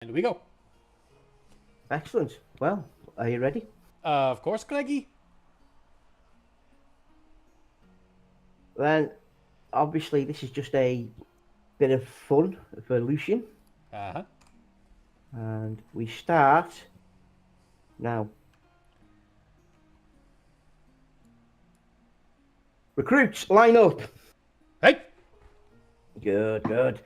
And we go. Excellent. Well, are you ready? Of course, Greggy. Then, obviously, this is just a bit of fun for Lucian. Uh-huh. And we start now. Recruits, line up. Hey! Good, good.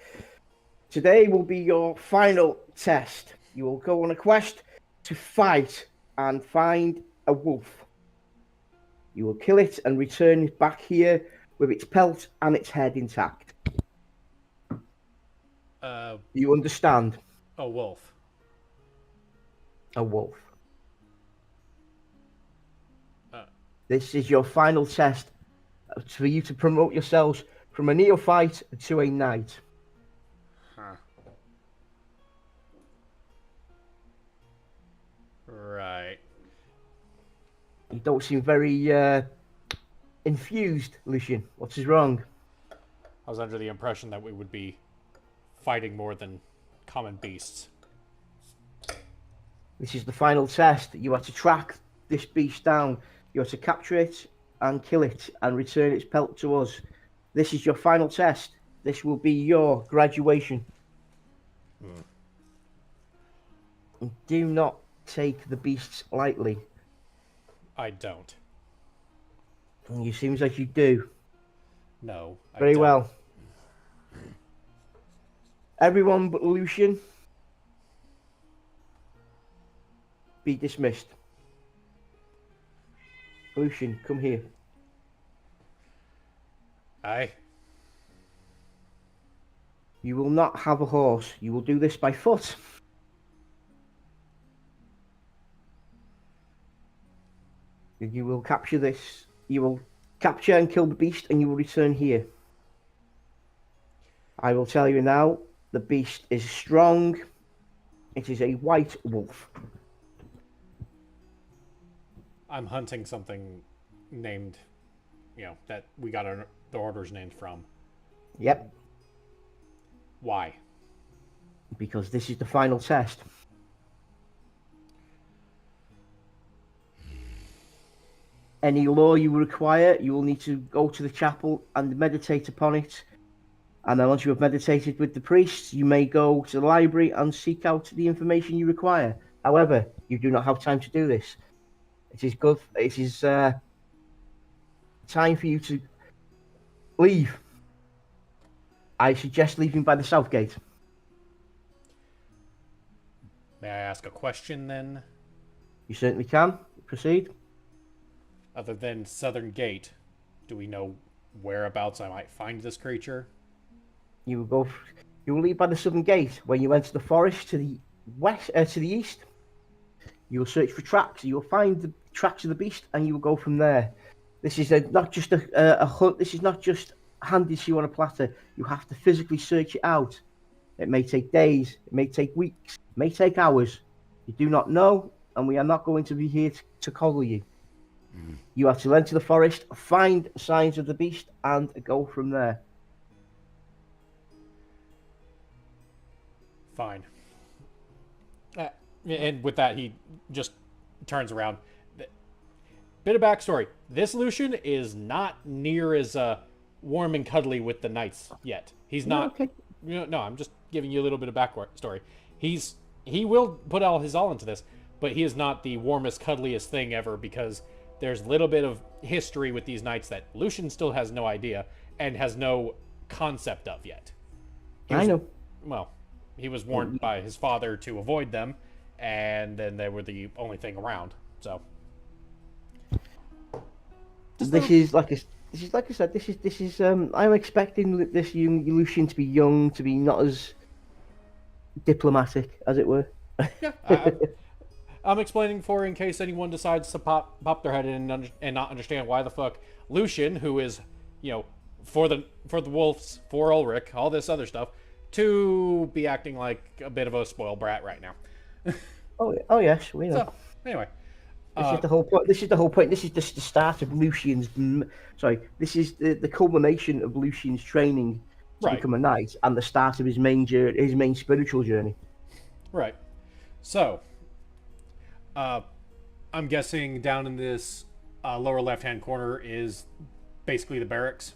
Today will be your final test. You will go on a quest to fight and find a wolf. You will kill it and return it back here with its pelt and its head intact. You understand? A wolf. A wolf. This is your final test for you to promote yourselves from a neophyte to a knight. Huh. Right. You don't seem very infused, Lucian. What is wrong? I was under the impression that we would be fighting more than common beasts. This is the final test. You have to track this beast down. You have to capture it and kill it and return its pelt to us. This is your final test. This will be your graduation. Do not take the beasts lightly. I don't. You seems like you do. No. Very well. Everyone but Lucian be dismissed. Lucian, come here. Aye. You will not have a horse. You will do this by foot. You will capture this. You will capture and kill the beast, and you will return here. I will tell you now, the beast is strong. It is a white wolf. I'm hunting something named, that we got the orders named from. Yep. Why? Because this is the final test. Any law you require, you will need to go to the chapel and meditate upon it. And then once you have meditated with the priests, you may go to the library and seek out the information you require. However, you do not have time to do this. It is good. It is time for you to leave. I suggest leaving by the south gate. May I ask a question then? You certainly can. Proceed. Other than Southern Gate, do we know whereabouts I might find this creature? You will go. You will leave by the southern gate. When you enter the forest to the west, to the east, you will search for tracks. You will find the tracks of the beast, and you will go from there. This is not just a hunt. This is not just handed to you on a platter. You have to physically search it out. It may take days. It may take weeks. It may take hours. You do not know, and we are not going to be here to coddle you. You have to enter the forest, find signs of the beast, and go from there. Fine. And with that, he just turns around. Bit of backstory. This Lucian is not near as warm and cuddly with the knights yet. He's not. Okay. No, I'm just giving you a little bit of backstory. He will put all into this, but he is not the warmest, cuddliest thing ever because there's a little bit of history with these knights that Lucian still has no idea and has no concept of yet. I know. Well, he was warned by his father to avoid them, and then they were the only thing around. So This is like I said. This is. I'm expecting this young Lucian to be young, to be not as diplomatic, as it were. Yeah, I'm explaining for in case anyone decides to pop their head in and not understand why the fuck Lucian, who is, for the wolves, for Ulrich, all this other stuff, to be acting like a bit of a spoiled brat right now. Oh yes, we know. So anyway, This is the whole point. This is the whole point. This is just the start of Lucian's. Sorry, this is the culmination of Lucian's training to Right. become a knight, and the start of his main spiritual journey. Right. So, I'm guessing down in this lower left-hand corner is basically the barracks.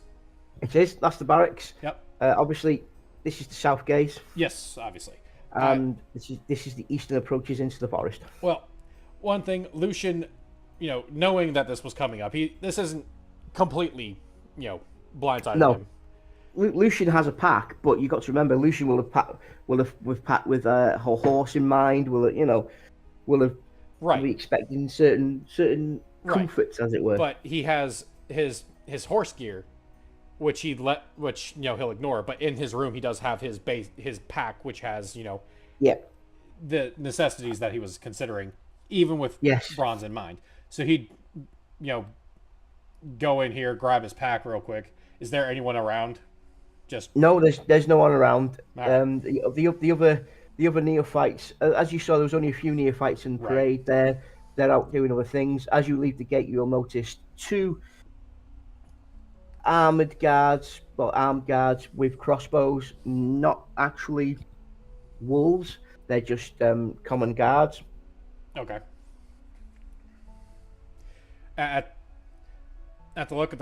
It is. That's the barracks. Yep. Obviously, this is the south gate, Yes, obviously. and this is the eastern approaches into the forest. Well, one thing, Lucian, knowing that this was coming up, this isn't completely, blindsided No, him. Lucian has a pack, but you got to remember, Lucian will have packed with a whole horse in mind. Will have Right. be expecting certain Right. comforts, as it were. But he has his horse gear, which he'll ignore. But in his room, he does have his pack, which has Yeah. the necessities that he was considering, even with Yes. bronze in mind. So he'd go in here, grab his pack real quick. Is there anyone around? Just No, there's no one around. All right. The other neophytes, as you saw, there was only a few neophytes in the Right. parade. They're out doing other things. As you leave the gate, you'll notice two armed guards with crossbows, not actually wolves. They're just common guards. Okay. At the look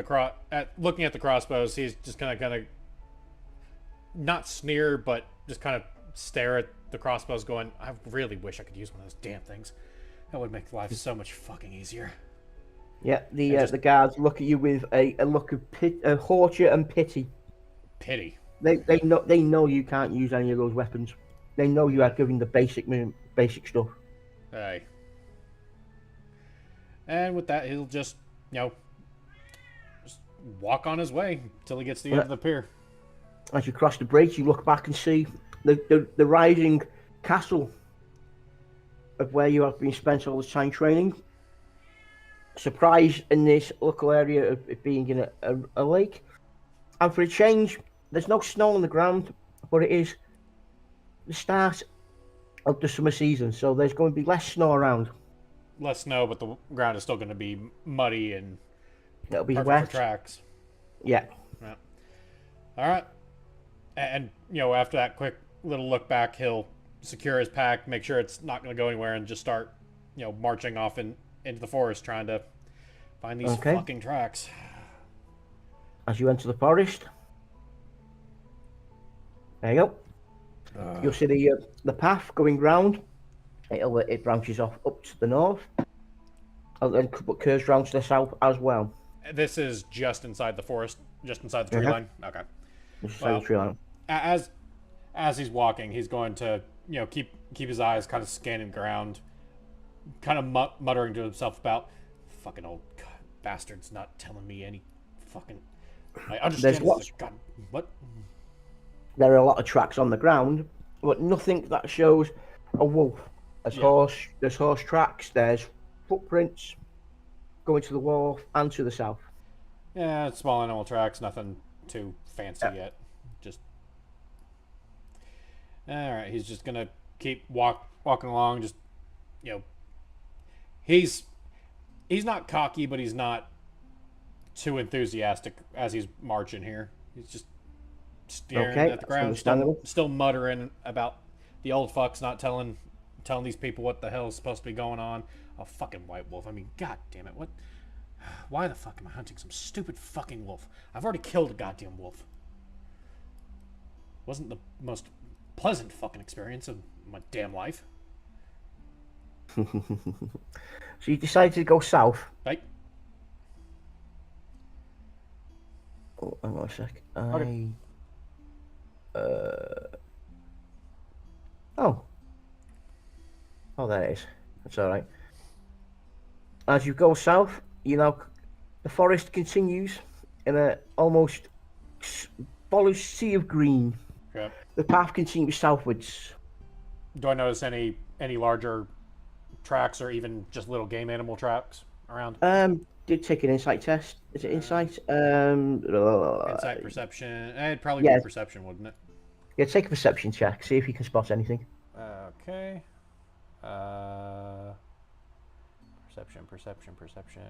at looking at the crossbows, he's just kind of not sneer, but just kind of stare at the crossbows, going, "I really wish I could use one of those damn things. That would make life so much fucking easier." Yeah, the guards look at you with a look of hauteur and pity. Pity. They know you can't use any of those weapons. They know you are giving the basic stuff. Aye. And with that, he'll just just walk on his way until he gets to the end of the pier. As you cross the bridge, you look back and see the rising castle of where you have been spent all this time training. Surprise in this local area of it being in a lake. And for a change, there's no snow on the ground, but it is the start of the summer season, so there's going to be less snow around. Less snow, but the ground is still going to be muddy and It'll be perfect wet. for tracks. Yeah. Yeah. All right. And after that quick little look back, he'll secure his pack, make sure it's not going to go anywhere, and just start, marching off into the forest, trying to find these fucking tracks. As you enter the forest, there you go. You'll see the path going round. It branches off up to the north, and then curves round to the south as well. This is just inside the forest, just inside the tree line. Okay. Just inside the tree line. As he's walking, he's going to keep his eyes kind of scanning ground, kind of muttering to himself about fucking old bastard's not telling me any fucking. I understand. God, what? There are a lot of tracks on the ground, but nothing that shows a wolf. There's horse tracks. There's footprints going to the wharf and to the south. Yeah, it's small animal tracks, nothing too fancy yet. Just all right. He's just gonna keep walking along. Just he's not cocky, but he's not too enthusiastic as he's marching here. He's just staring at the ground, still muttering about the old fucks not telling these people what the hell is supposed to be going on. A fucking white wolf. I mean, god damn it. What? Why the fuck am I hunting some stupid fucking wolf? I've already killed a goddamn wolf. Wasn't the most pleasant fucking experience of my damn life. So you decided to go south. Right? Oh, hang on a sec. Okay. Oh, there it is. That's all right. As you go south, the forest continues in a almost polished sea of green. Okay. The path continues southwards. Do I notice any larger tracks or even just little game animal tracks around? Did take an insight test. Is it insight? Insight, perception. It'd probably be perception, wouldn't it? Yeah, take a perception check. See if you can spot anything. Okay. Perception.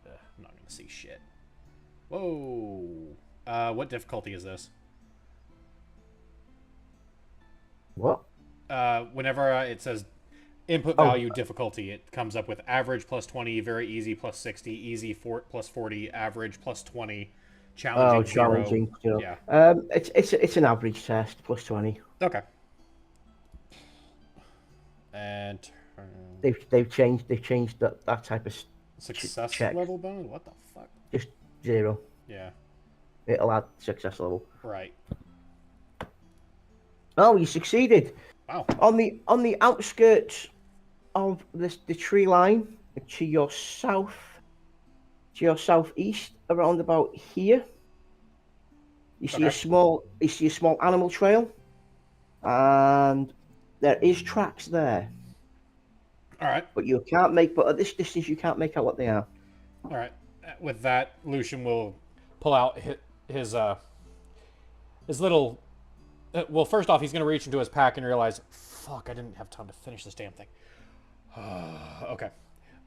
I'm not gonna see shit. Whoa. What difficulty is this? What? whenever it says input value difficulty, it comes up with average plus 20, very easy plus 60, easy plus 40, average plus 20, challenging 0. Challenging. Yeah. It's an average test plus 20. Okay. And They've changed that type of success check. level bonus. What the fuck? Just 0. Yeah. It'll add success level. Right. Oh, you succeeded. Wow. On the outskirts of the tree line to your southeast, around about here, you see a small animal trail, and there is tracks there. All right. But at this distance you can't make out what they are. All right. With that, Lucian will pull out his little. Well, first off, he's going to reach into his pack and realize, fuck, I didn't have time to finish this damn thing. Okay.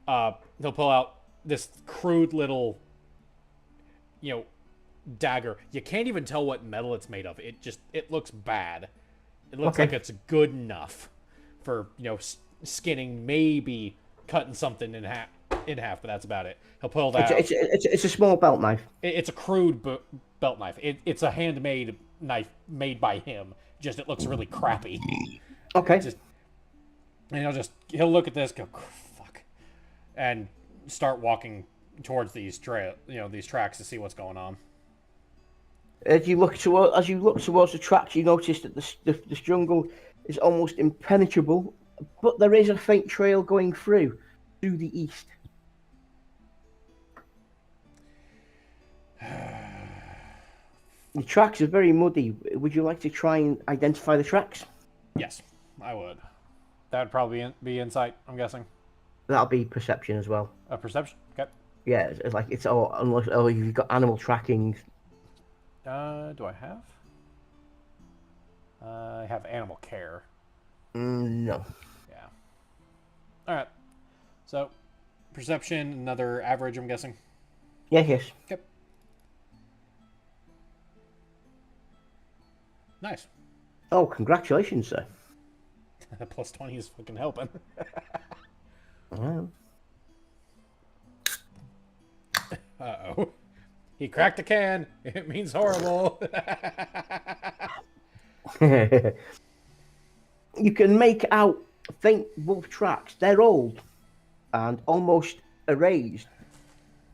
He'll pull out this crude little, dagger. You can't even tell what metal it's made of. It looks bad. It looks like it's good enough for, skinning, maybe cutting something in half, but that's about it. He'll pull that out. It's a small belt knife. It's a crude belt knife. It's a handmade knife made by him. Just it looks really crappy. Okay. And he'll look at this, go fuck, and start walking towards these tracks to see what's going on. As you look towards the tracks, you notice that this jungle is almost impenetrable, but there is a faint trail going through to the east. The tracks are very muddy. Would you like to try and identify the tracks? Yes, I would. That would probably be insight, I'm guessing. That'll be perception as well. Perception? Okay. Yeah, unless you've got animal tracking. Do I have? I have animal care. No. Yeah. All right. So, perception, another average, I'm guessing. Yes. Yep. Nice. Oh, congratulations, sir. Plus 20 is fucking helping. Uh-oh. He cracked a can. It means horrible. You can make out faint wolf tracks. They're old and almost erased.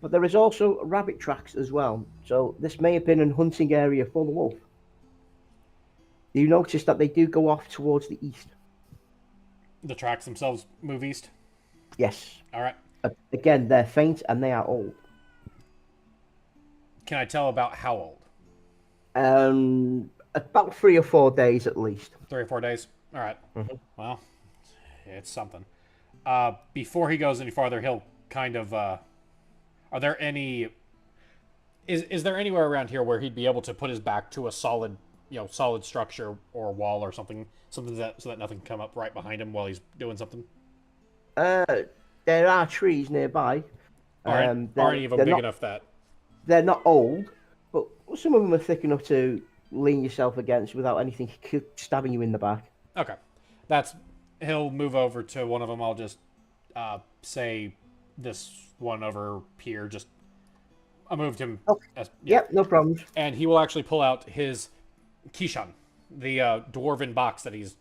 But there is also rabbit tracks as well. So this may have been a hunting area for the wolf. You notice that they do go off towards the east. The tracks themselves move east? Yes. All right. Again, they're faint and they are old. Can I tell about how old? About 3 or 4 days at least. 3 or 4 days? All right. Mm-hmm. Well, it's something. Before he goes any farther, he'll kind of... are there any... Is there anywhere around here where he'd be able to put his back to a solid structure or wall or something so that nothing can come up right behind him while he's doing something? There are trees nearby. Are any of them big enough that... They're not old, but some of them are thick enough to lean yourself against without anything stabbing you in the back. Okay. He'll move over to one of them. I'll just say this one over here. I moved him. Okay. Yep, no problems. And he will actually pull out his Kishan, the dwarven box that he's,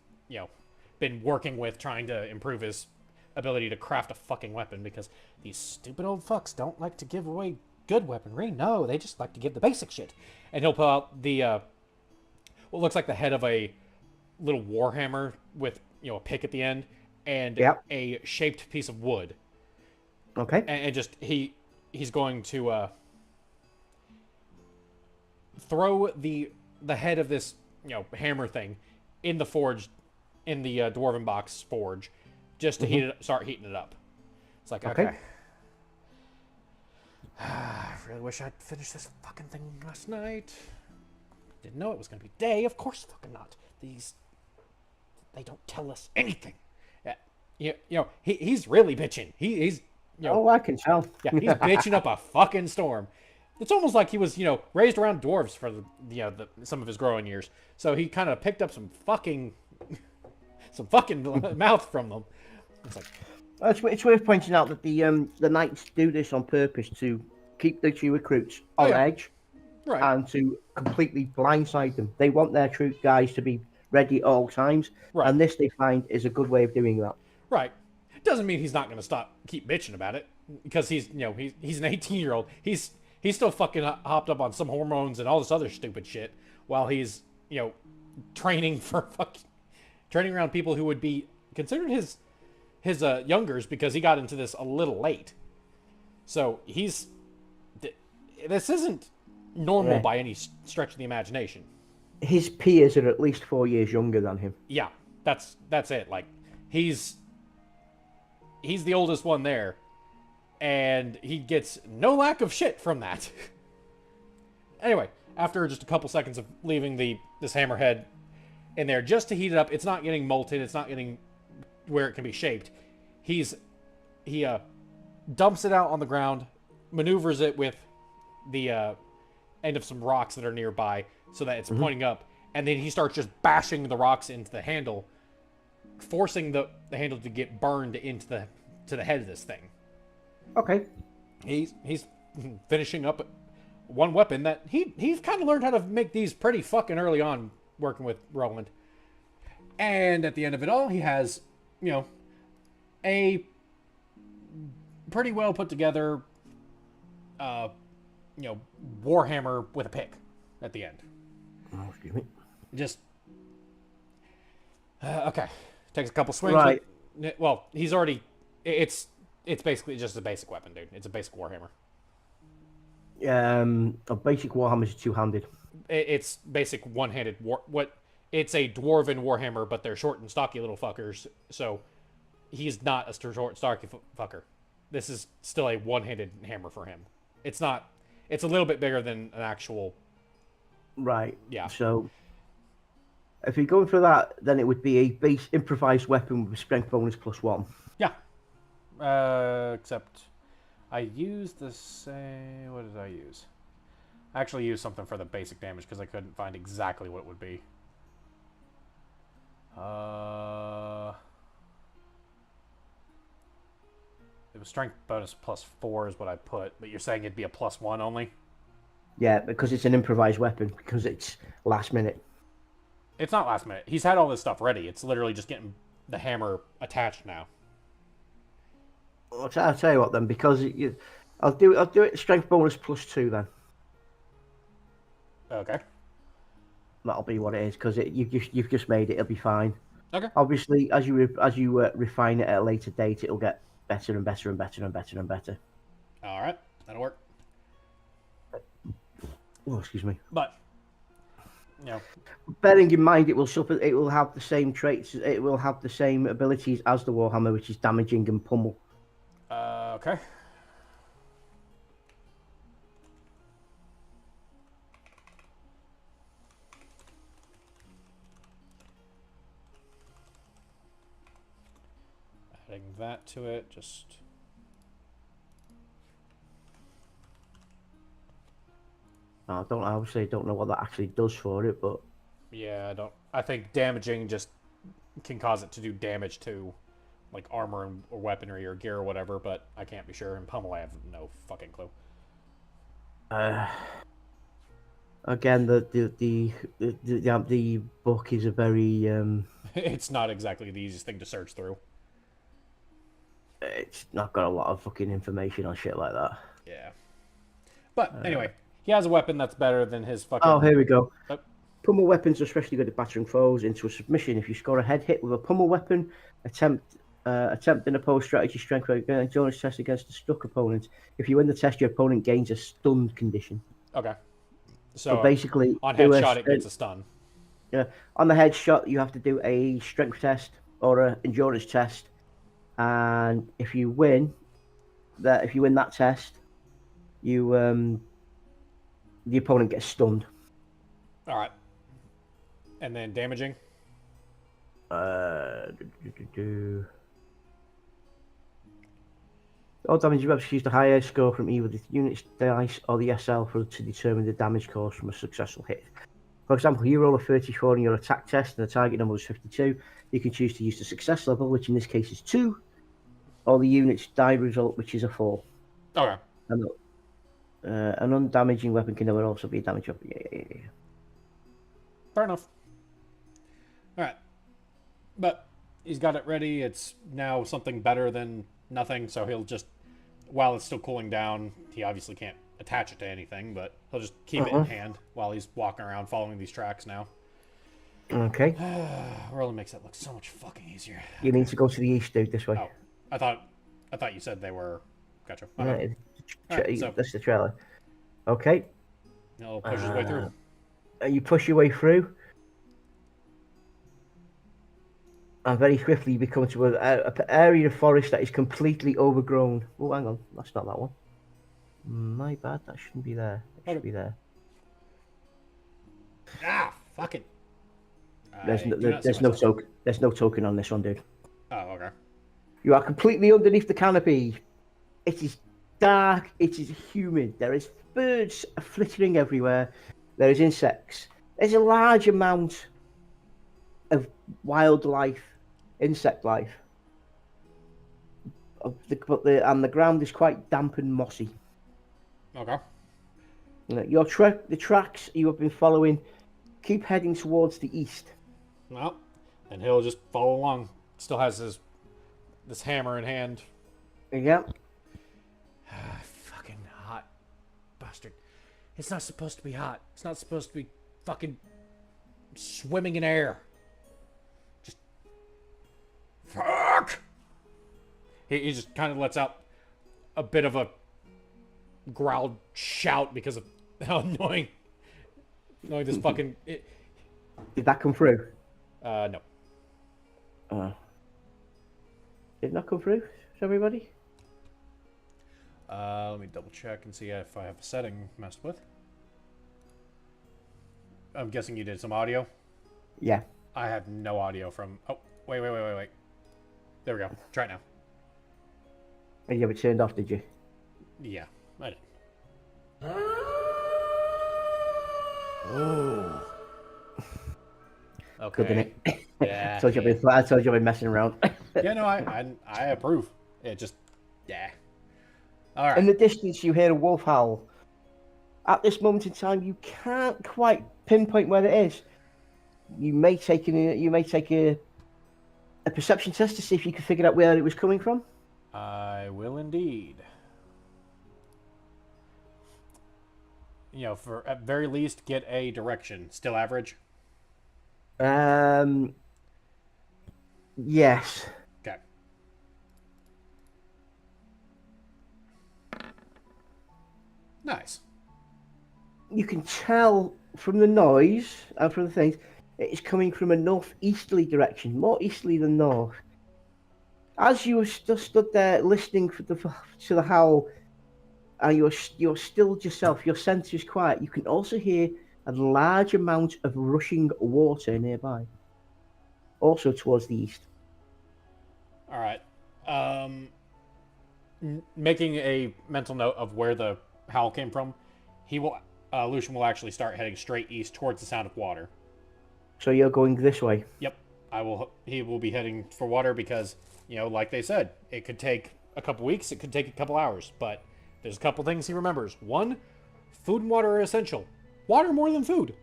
been working with, trying to improve his ability to craft a fucking weapon, because these stupid old fucks don't like to give away good weaponry. No, they just like to give the basic shit. And he'll pull out the what looks like the head of a little warhammer with a pick at the end and a shaped piece of wood. Okay. And just he's going to throw the head of this hammer thing in the forge, in the dwarven box forge, just to start heating it up. It's like, okay. I really wish I'd finished this fucking thing last night. Didn't know it was going to be day. Of course fucking not. They don't tell us anything. He's really bitching. He's I can tell. Yeah, he's bitching up a fucking storm. It's almost like he was, raised around dwarves for some of his growing years. So he kind of picked up some fucking some fucking mouth from them. It's like, It's worth pointing out that the knights do this on purpose to keep the two recruits on edge right, and to completely blindside them. They want their troop guys to be ready at all times, right, and this they find is a good way of doing that. right. Doesn't mean he's not going to keep bitching about it, because he's an 18-year-old. He's still fucking hopped up on some hormones and all this other stupid shit while he's training around people who would be considered his youngers, because he got into this a little late. So this isn't normal by any stretch of the imagination. His peers are at least 4 years younger than him. Yeah, that's it. Like, he's the oldest one there, and he gets no lack of shit from that. Anyway, after just a couple seconds of leaving this hammerhead in there just to heat it up, it's not getting molten, it's not getting where it can be shaped. He dumps it out on the ground, maneuvers it with the end of some rocks that are nearby so that it's pointing up, and then he starts just bashing the rocks into the handle, forcing the handle to get burned into the head of this thing. Okay. He's finishing up one weapon that he's kind of learned how to make these pretty fucking early on working with Roland. And at the end of it all, he has, a pretty well put together, Warhammer with a pick at the end. Oh, excuse me. Just okay. Takes a couple swings. Right. Well, he's already. It's basically just a basic weapon, dude. It's a basic Warhammer. A basic Warhammer is two-handed. It's basic one-handed It's a dwarven Warhammer, but they're short and stocky little fuckers. So he's not a short, stocky fucker. This is still a one-handed hammer for him. It's not. It's a little bit bigger than an actual. Right. Yeah. So if you're going for that, then it would be a base improvised weapon with a strength bonus +1. Yeah. Except I used the same. What did I use? I actually used something for the basic damage because I couldn't find exactly what it would be. It was strength bonus +4 is what I put, but you're saying it'd be a +1 only? Yeah, because it's an improvised weapon, because it's last minute. It's not last minute. He's had all this stuff ready. It's literally just getting the hammer attached now. I'll tell you what then, because I'll do it strength bonus +2 then. Okay. That'll be what it is, because you've just made it. It'll be fine. Okay. Obviously, as you refine it at a later date, it'll get better and better and better and better and better. All right, that'll work. Oh, excuse me. But bearing in mind, it will have the same traits. It will have the same abilities as the Warhammer, which is damaging and pummel. Okay. Adding that to it, just. I obviously don't know what that actually does for it, but Yeah, I don't. I think damaging just can cause it to do damage to, like, armor or weaponry or gear or whatever, but I can't be sure. And pummel, I have no fucking clue. Again, the book is a very It's not exactly the easiest thing to search through. it's not got a lot of fucking information on shit like that. Yeah. But anyway, he has a weapon that's better than his fucking. Oh, here we go. Oh. Pummel weapons are especially good at battering foes into a submission. If you score a head hit with a pummel weapon, attempt an opposed strategy strength endurance test against a stuck opponent. If you win the test, your opponent gains a stunned condition. Okay. So basically, on headshot, it gets a stun. Yeah, on the headshot, you have to do a strength test or an endurance test, and if you win that test, the opponent gets stunned. All right. And then damaging. All damage you have used a higher score from either the unit's dice or the SL to determine the damage caused from a successful hit. For example, you roll a 34 on your attack test and the target number was 52. You can choose to use the success level, which in this case is 2, or the unit's die result, which is a 4. Okay. And, an undamaging weapon can never also be a damage weapon. Yeah. Fair enough. All right. But he's got it ready. It's now something better than nothing, so he'll just, while it's still cooling down, he obviously can't attach it to anything, but he'll just keep it in hand while he's walking around following these tracks now. Okay. Really makes that look so much fucking easier. You need to go to the east, dude, this way. Oh, I thought you said they were. Gotcha. Right, so that's the trailer. Okay. He'll push his way through. You push your way through. And very quickly you become to an area of forest that is completely overgrown. Oh, hang on. That's not that one. My bad. That shouldn't be there. It should be there. Ah, fuck it. There's no token. There's no token on this one, dude. Oh, okay. You are completely underneath the canopy. It is dark. It is humid. There is birds flittering everywhere. There is insects. There's a large amount of wildlife, insect life. And the ground is quite damp and mossy. Okay. The tracks you have been following keep heading towards the east. Well, and he'll just follow along. Still has this hammer in hand. Yeah. Fucking hot bastard. It's not supposed to be hot. It's not supposed to be fucking swimming in air. Just fuck. He just kind of lets out a bit of a growled shout because of how annoying this fucking. Did that come through? No. Did it not come through? Everybody? Let me double check and see if I have a setting messed with. I'm guessing you did some audio? Yeah. I have no audio from... Oh, wait. There we go. Try it now. And you have it turned off, did you? Yeah, I did. Oh. Okay. Good, didn't it? Yeah. I told you I've been messing around. Yeah, no, I approve. It just... Yeah. All right. In the distance, you hear a wolf howl. At this moment in time, you can't quite pinpoint where it is. You may take a perception test to see if you can figure out where it was coming from. I will indeed. For at very least get a direction. Still average? Yes. Okay. Nice. You can tell from the noise and from the things, it is coming from a northeasterly direction, more easterly than north. As you were stood there listening to the howl, and you're stilled yourself, your sense is quiet, you can also hear a large amount of rushing water nearby, also towards the east. All right. Making a mental note of where the howl came from, Lucian will actually start heading straight east towards the sound of water. So you're going this way? Yep. He will be heading for water because, like they said, it could take a couple weeks, it could take a couple hours, but there's a couple things he remembers. One, food and water are essential. Water more than food.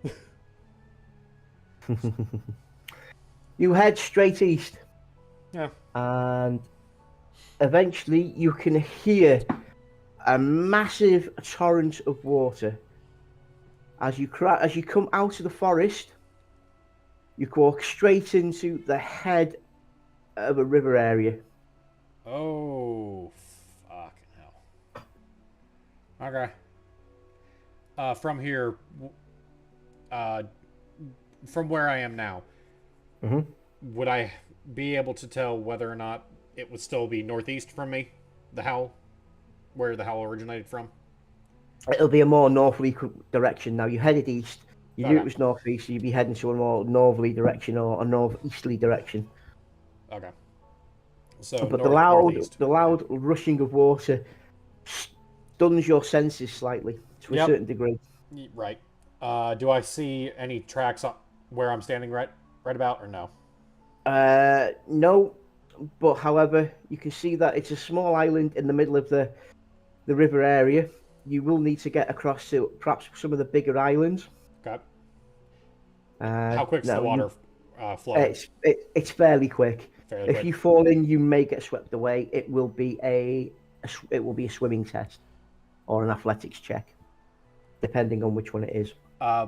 You head straight east. Yeah. And eventually you can hear a massive torrent of water. As you come out of the forest, you walk straight into the head of a river area. Oh, fucking hell. Okay. From here, from where I am now, would I be able to tell whether or not it would still be northeast from me, where the howl originated from? It'll be a more northerly direction now. You headed east. You knew it was northeast, so you'd be heading to a more northerly direction or a northeasterly direction. Okay. So, but the loud rushing of water stuns your senses slightly to a certain degree. Right. Do I see any tracks where I'm standing right about, or no? No, but however, you can see that it's a small island in the middle of the river area. You will need to get across to perhaps some of the bigger islands. Okay. How quick's the No, water flow? it's fairly quick. Fairly If quick. you fall in, you may get swept away. It will be a swimming test or an athletics check, depending on which one it is. Uh,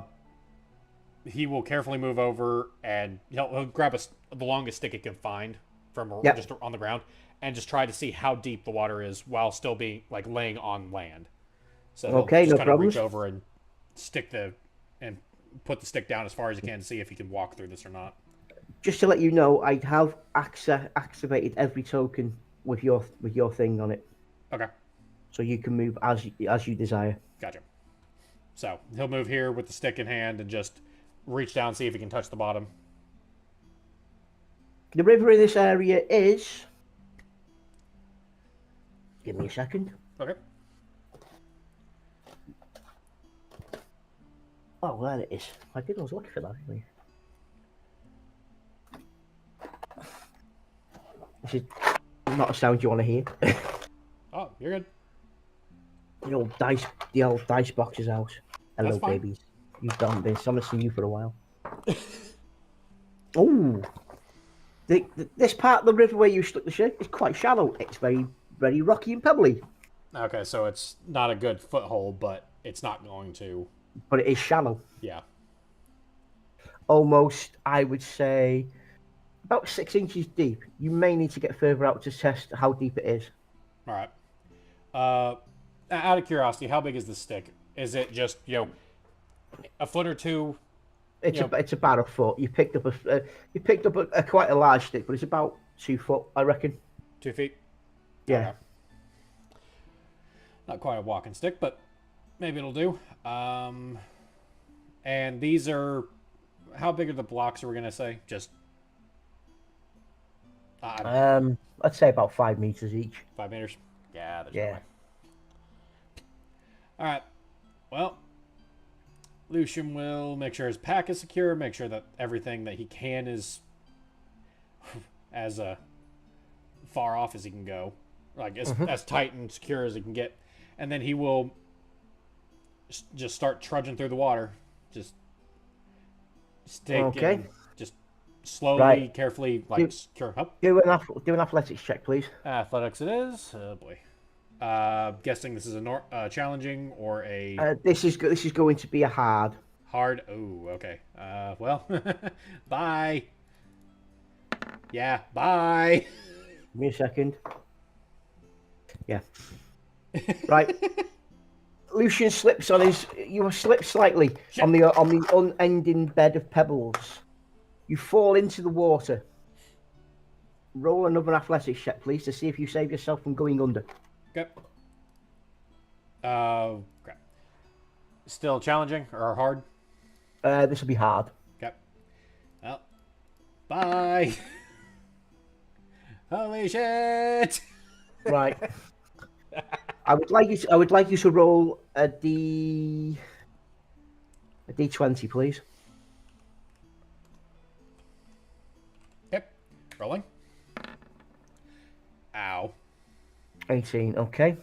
he will carefully move over and he'll grab the longest stick he can find from Yep. just on the ground and just try to see how deep the water is while still being like laying on land. So he'll Okay, just no kind of reach problems. over and and put the stick down as far as he can to see if he can walk through this or not. Just to let you know, I have activated every token with your thing on it, Okay, so you can move as you desire. gotcha. So he'll move here with the stick in hand and just reach down and see if he can touch the bottom. The river in this area is. Give me a second. Okay. Oh, there it is. I was looking for that anyway. This is not a sound you want to hear. Oh, you're good. The old dice boxes out. Hello, That's fine. babies. You've done this. I haven't seen you for a while. Oh, this part of the river where you stuck the ship is quite shallow. It's very, very rocky and pebbly, Okay, so it's not a good foothold, but it's not going to. but it is shallow. Yeah. Almost, I would say, about 6 inches deep. You may need to get further out to test how deep it is. All right. Out of curiosity, how big is the stick? Is it just a foot or two? It's about a foot. You picked up a quite a large stick, but it's about 2 foot, I reckon. 2 feet? Yeah. Okay. Not quite a walking stick, but maybe it'll do. And these are, how big are the blocks? Are we gonna say just I'd say about 5 meters each. 5 meters? Yeah, there's no Yeah. way. All right. Well, Lucian will make sure his pack is secure, make sure that everything that he can is as far off as he can go, like as tight and secure as he can get, and then he will just start trudging through the water, just stick Okay. and just slowly, Right. carefully, like secure up. Do an athletics check, please. Athletics it is. Oh boy. Guessing this is a challenging or a This is going to be a hard. hard. Oh, okay. Well, bye. Yeah, bye. Give me a second. Yeah. Right. Lucian slips on his. You slip slightly on the unending bed of pebbles. You fall into the water. Roll another athletics check, please, to see if you save yourself from going under. Okay. Okay. Still challenging or hard? This will be hard. Okay. Well, bye. Holy shit! Right. I would like you to roll a D20, please. Yep. Rolling. Ow. 18. Okay.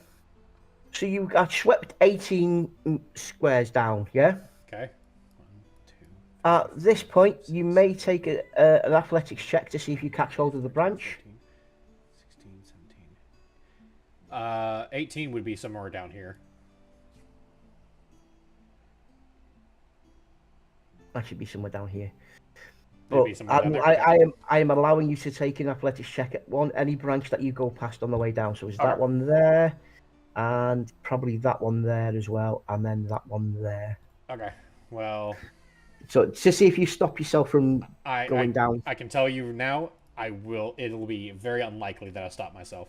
So you got swept 18 squares down. Yeah. Okay. 1, 2. At this point, you may take an athletics check to see if you catch hold of the branch. 15, 16, 17. 18 would be somewhere down here. That should be somewhere down here. Maybe But somewhere down there. I am allowing you to take an athletics check at any branch that you go past on the way down. So is that Okay. one there, and probably that one there as well, and then that one there. Okay. Well, So to see if you stop yourself from going down. I can tell you now, I will. It'll be very unlikely that I stop myself.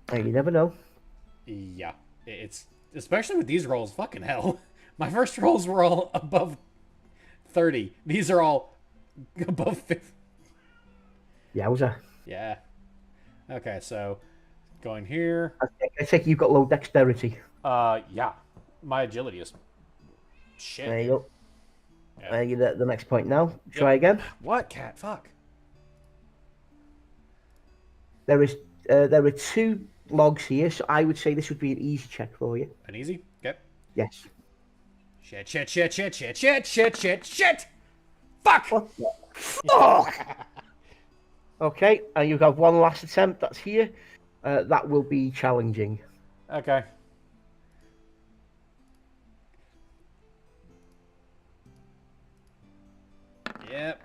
Hey, you never know. Yeah, it's especially with these rolls. Fucking hell, my first rolls were all above 30. These are all above 50. Yowza. Yeah. Okay, so going here. I think you've got low dexterity. Yeah, my agility is Shit. There you go. Yeah. You're at the next point now. Yep. Try again. What, cat? Fuck. There are 2 logs here, so I would say this would be an easy check for you. An easy? Okay. Yes. Shit, shit, shit, shit, shit, shit, shit, shit, shit! Fuck! What the fuck? Okay, and you have one last attempt. That's here. That will be challenging. Okay. Yep.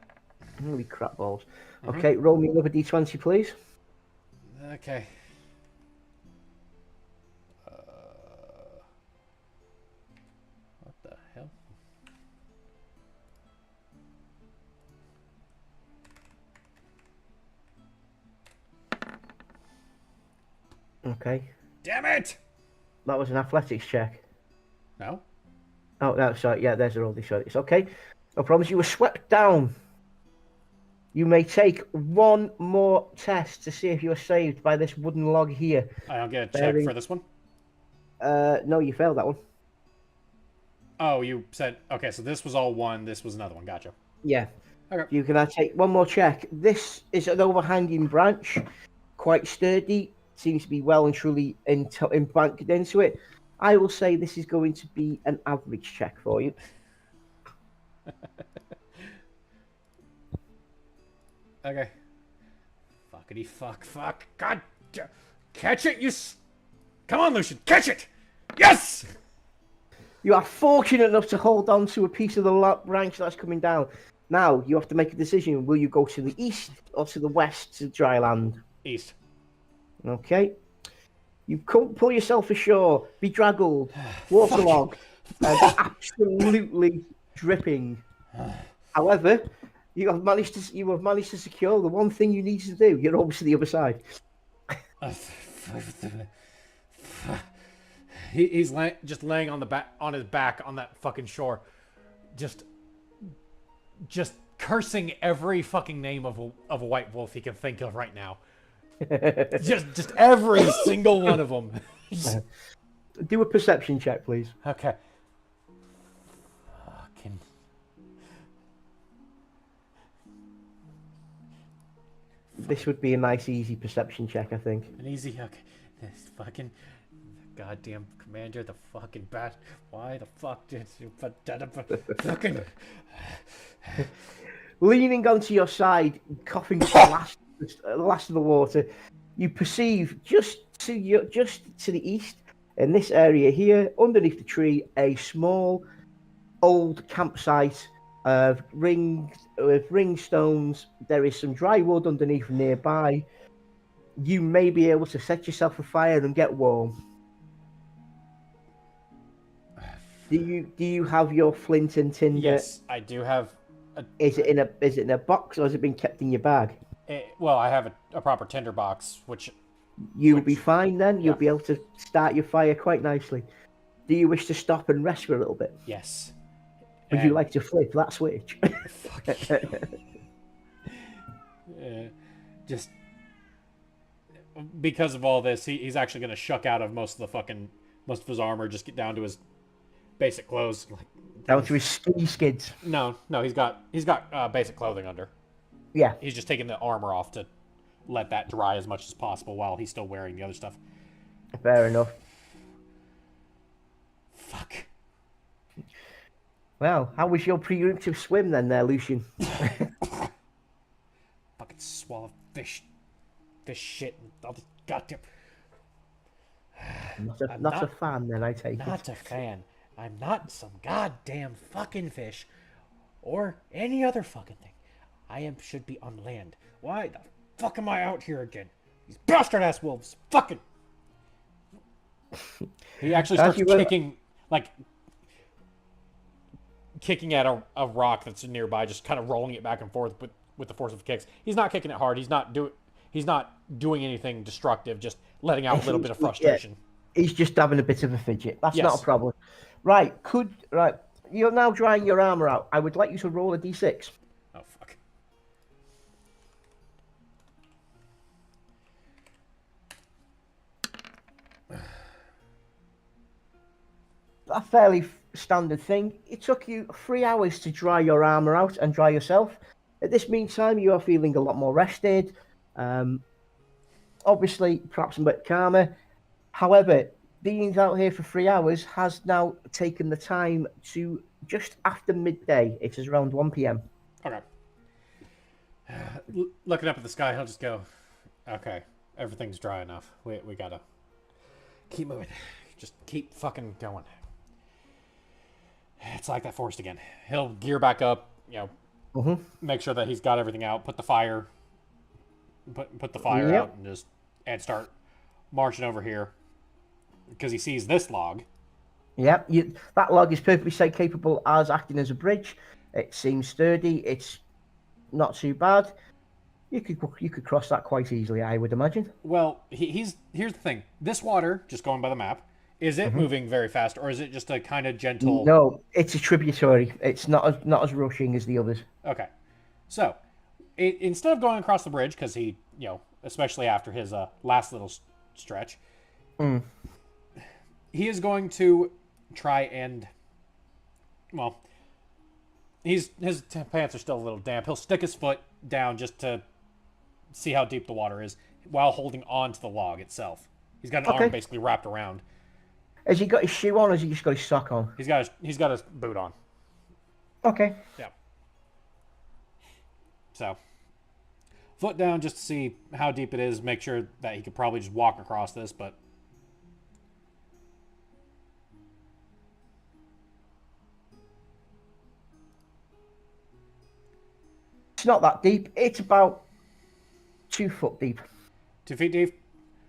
Holy crap balls. Okay, roll me another d20, please. Okay. What the hell? Okay. Damn it! That was an athletics check. No? Oh, no, sorry. Yeah, there's a roll d20. It's okay. I promise you were swept down. You may take one more test to see if you are saved by this wooden log here. I don't get a check for this one? No, you failed that one. Oh, you said... Okay, so this was all one, this was another one. Gotcha. Yeah. Okay. You can take one more check. This is an overhanging branch, quite sturdy, seems to be well and truly embanked into it. I will say this is going to be an average check for you. Okay. Fuckity fuck fuck. God. Catch it, you... Come on, Lucian. Catch it! Yes! You are fortunate enough to hold on to a piece of the branch that's coming down. Now, you have to make a decision. Will you go to the east or to the west to dry land? East. Okay. You pull yourself ashore, bedraggled, waterlogged, and absolutely dripping. However, you have managed to secure the one thing you need to do. You're over to the other side. He's just laying on his back on that fucking shore, just cursing every fucking name of a white wolf he can think of right now. just every single one of them. Do a perception check, please. Okay. Fucking. This would be a nice, easy perception check, I think. An easy. Okay. This fucking. Goddamn commander, the fucking bat. Why the fuck did you fucking. Leaning onto your side, coughing the last of the water, you perceive just to the east, in this area here, underneath the tree, a small, old campsite with ring stones. There is some dry wood underneath nearby. You may be able to set yourself afire and get warm. Do you have your flint and tinder? Yes, I do have. Is it in a box or has it been kept in your bag? Well, I have a proper tinder box, which... You'll be fine then. Yeah. You'll be able to start your fire quite nicely. Do you wish to stop and rest for a little bit? Yes. Would you like to flip that switch? Just... Because of all this, he's actually going to shuck out of most of his armor, just get down to his basic clothes. Down to his ski skids. No, he's got basic clothing under. Yeah. He's just taking the armor off to let that dry as much as possible while he's still wearing the other stuff. Fair enough. Fuck. Well, how was your preemptive swim then there, Lucian? Fucking swallow fish shit and all this goddamn... Not a fan then, I take it. Not a fan. I'm not some goddamn fucking fish or any other fucking thing. Should be on land. Why the fuck am I out here again? These bastard ass wolves. Fucking. He actually starts kicking at a rock that's nearby, just kind of rolling it back and forth with the force of kicks. He's not kicking it hard. He's not doing anything destructive. Just letting out a little bit of frustration. Yeah, he's just having a bit of a fidget. That's not a problem. Right, you're now drying your armor out. I would like you to roll a d6. Oh, fuck. A fairly standard thing. It took you 3 hours to dry your armor out and dry yourself. At this meantime, you are feeling a lot more rested. Obviously, perhaps a bit calmer. However, being out here for 3 hours has now taken the time to just after midday. It is around 1 p.m. Okay. Looking up at the sky, he'll just go, okay, everything's dry enough. We gotta keep moving. Just keep fucking going. It's like that forest again. He'll gear back up, make sure that he's got everything out, put the fire out, and start marching over here because he sees this log. Yep, that log is perfectly capable as acting as a bridge. It seems sturdy. It's not too bad. You could cross that quite easily, I would imagine. Well, here's the thing. This water, just going by the map, is it moving very fast, or is it just a kind of gentle? No, it's a tributary. It's not as rushing as the others. Okay, so instead of going across the bridge, because he, especially after his last little stretch, he is going to try and, well, his pants are still a little damp. He'll stick his foot down just to see how deep the water is while holding on to the log itself. He's got an arm basically wrapped around. Has he got his shoe on, or has he just got his sock on? He's got his boot on. Okay. Yeah. So, foot down just to see how deep it is. Make sure that he could probably just walk across this, but it's not that deep. It's about 2 foot deep. 2 feet deep?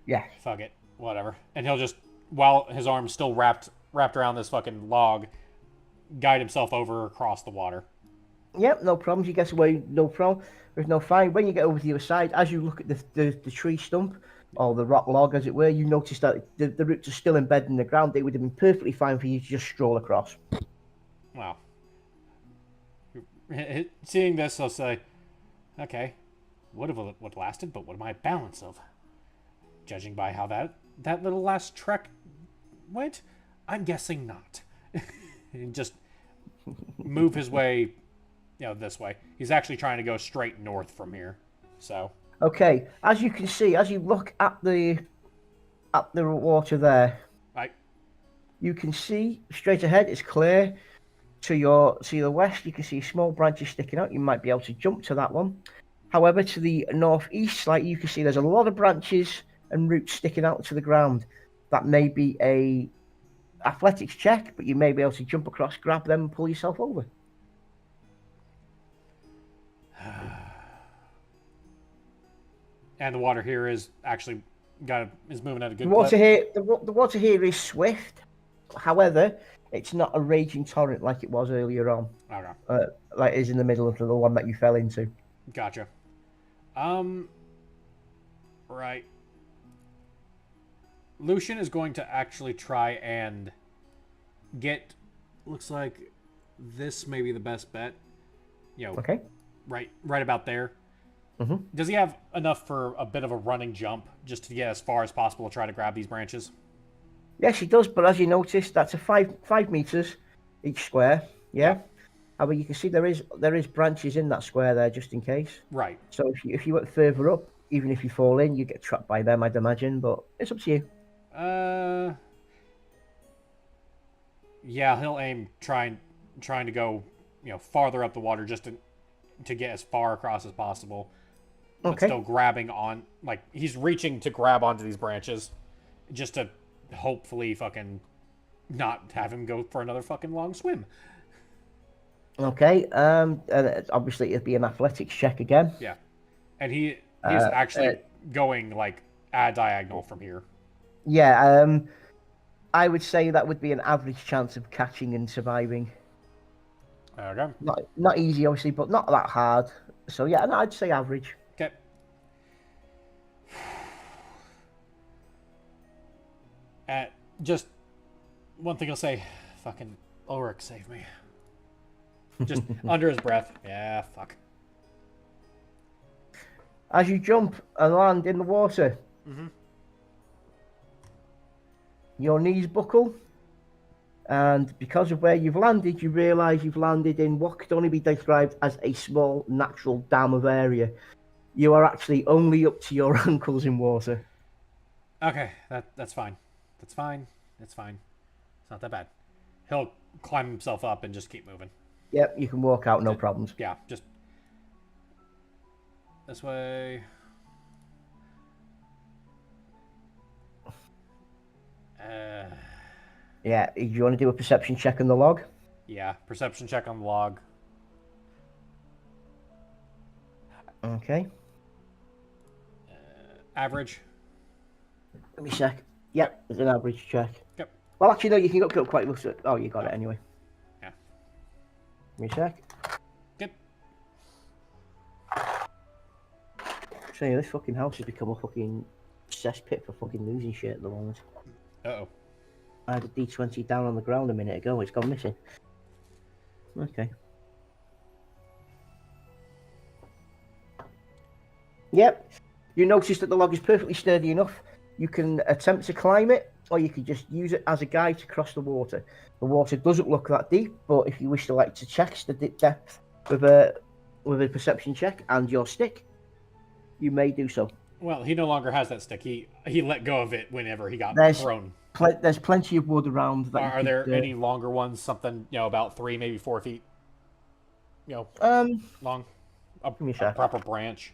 Yeah. Fuck it. Whatever. And he'll just, while his arm's still wrapped around this fucking log, guide himself over across the water. Yep, no problems. You get away, no problem. There's no fine. When you get over to the other side, as you look at the tree stump, or the rock log, as it were, you notice that the roots are still embedded in the ground. They would have been perfectly fine for you to just stroll across. Wow. Seeing this, I'll say, okay, would have lasted, but what am I balance of? Judging by how that little last trek went, I'm guessing not. And just move his way, this way. He's actually trying to go straight north from here. So. Okay, as you can see, as you look at the water there, right, you can see straight ahead. It's clear. To the west, you can see small branches sticking out. You might be able to jump to that one. However, to the northeast, like you can see, there's a lot of branches and roots sticking out to the ground. That may be a athletics check, but you may be able to jump across, grab them, and pull yourself over. And the water here is actually is moving at a good clip. The water here is swift. However, it's not a raging torrent like it was earlier on. Okay. Like it is in the middle of the one that you fell into. Gotcha. Right. Lucian is going to actually try and get. Looks like this may be the best bet. Okay. Right about there. Mm-hmm. Does he have enough for a bit of a running jump just to get as far as possible to try to grab these branches? Yes, he does. But as you notice, that's a 5 meters each square. Yeah. However, you can see there is branches in that square there just in case. Right. So if you went further up, even if you fall in, you get trapped by them, I'd imagine. But it's up to you. Yeah, he'll aim trying to go, farther up the water just to get as far across as possible. But still grabbing on, like he's reaching to grab onto these branches, just to hopefully fucking not have him go for another fucking long swim. Okay. And obviously it'd be an athletics check again. Yeah, and he's actually going like a diagonal from here. Yeah. I would say that would be an average chance of catching and surviving. Okay. Not easy, obviously, but not that hard. So yeah, no, I'd say average. Okay. Just one thing I'll say, fucking Ulrich, save me. Just under his breath. Yeah, fuck. As you jump and land in the water, your knees buckle, And because of where you've landed, you realise you've landed in what could only be described as a small natural dam of area. You are actually only up to your ankles in water. Okay, that's fine. That's fine. It's fine. It's not that bad. He'll climb himself up and just keep moving. Yep, you can walk out, no problems. Yeah, just this way. Yeah, do you want to do a perception check on the log? Yeah, perception check on the log. Okay. Average. Let me check. Yep, it's an average check. Yep. Well, actually, no, you can go quite look. Oh, you got it anyway. Yeah. Let me check. Good. So yeah, this fucking house has become a fucking cesspit for fucking losing shit at the moment. Uh-oh. I had a D20 down on the ground a minute ago. It's gone missing. Okay. Yep. You notice that the log is perfectly sturdy enough. You can attempt to climb it, or you can just use it as a guide to cross the water. The water doesn't look that deep, but if you wish to like to check the depth with a perception check and your stick, you may do so. Well, he no longer has that stick. He let go of it whenever he got thrown. There's plenty of wood around. Are there any longer ones? Something about 3, maybe 4 feet. Long. A proper branch.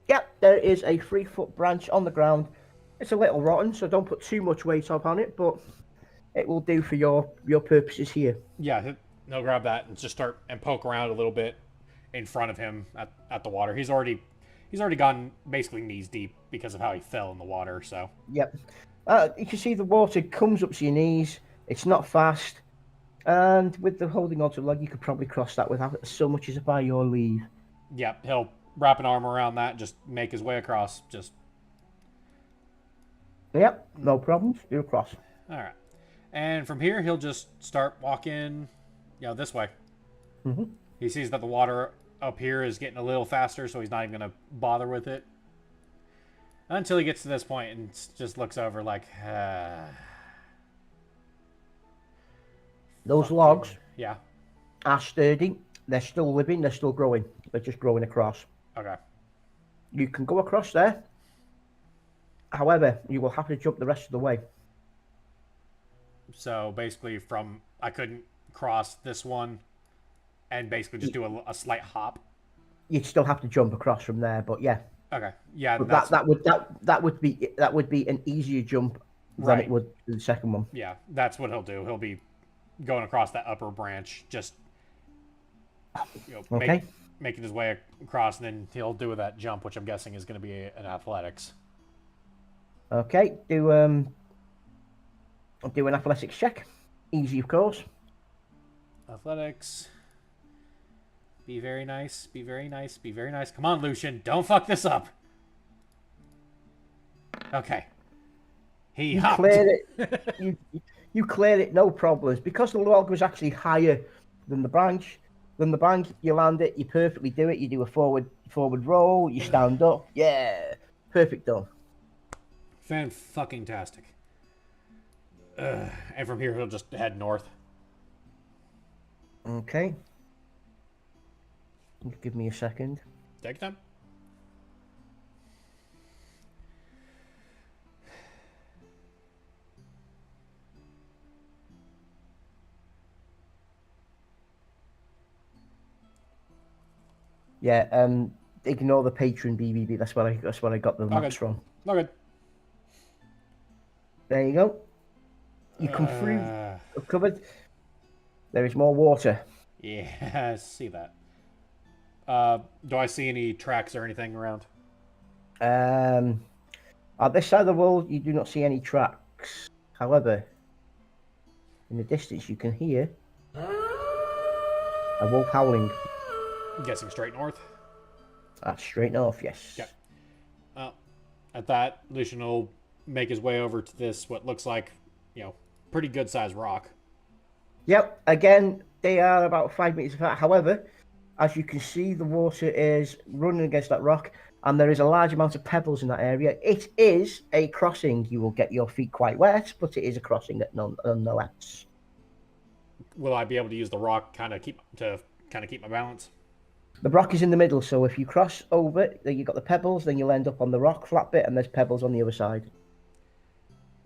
Yep, there is a 3-foot branch on the ground. It's a little rotten, so don't put too much weight up on it, but it will do for your purposes here. Yeah, he'll grab that and just start and poke around a little bit in front of him at the water. He's already gone basically knees deep because of how he fell in the water. So. Yep. You can see the water comes up to your knees. It's not fast, and with the holding onto the log, you could probably cross that without so much as by your leave. Yep, he'll wrap an arm around that, just make his way across. Just. Yep, no problems. Do across. All right, and from here he'll just start walking, this way. Mm-hmm. He sees that the water up here is getting a little faster, so he's not even gonna bother with it until he gets to this point and just looks over like. Those logs. Yeah. Are sturdy. They're still living. They're still growing. They're just growing across. Okay. You can go across there. However, you will have to jump the rest of the way. So basically, I couldn't cross this one, and basically just do a slight hop. You'd still have to jump across from there, but yeah. Okay. Yeah. But that would be an easier jump than it would the second one. Yeah, that's what he'll do. He'll be going across that upper branch, just making his way across, and then he'll do that jump, which I'm guessing is going to be an athletics. Okay, do an athletics check. Easy, of course. Athletics. Be very nice. Be very nice. Be very nice. Come on, Lucian. Don't fuck this up. Okay. He hopped. Cleared it. You cleared it, no problems. Because the log was actually higher than the branch, you land it, you perfectly do it. You do a forward roll, you stand up. Yeah. Perfect done. Fan-fucking-tastic. And from here, he'll just head north. Okay. Give me a second. Take time. Yeah, ignore the patron BBB. That's what I got the maps from. No good. There you go. You come through, covered. There is more water. Yeah, I see that. Do I see any tracks or anything around? At this side of the world, you do not see any tracks. However, in the distance, you can hear a wolf howling. I'm guessing straight north. That's straight north, yes. Yep. At that, Lucian will make his way over to this, what looks like, pretty good sized rock. Yep. Again, they are about 5 meters apart. However, As you can see, the water is running against that rock, and there is a large amount of pebbles in that area. It is a crossing. You will get your feet quite wet, but it is a crossing nonetheless. Will I be able to use the rock kind of keep my balance? The rock is in the middle, so if you cross over, then you've got the pebbles, then you'll end up on the rock flat bit, and there's pebbles on the other side.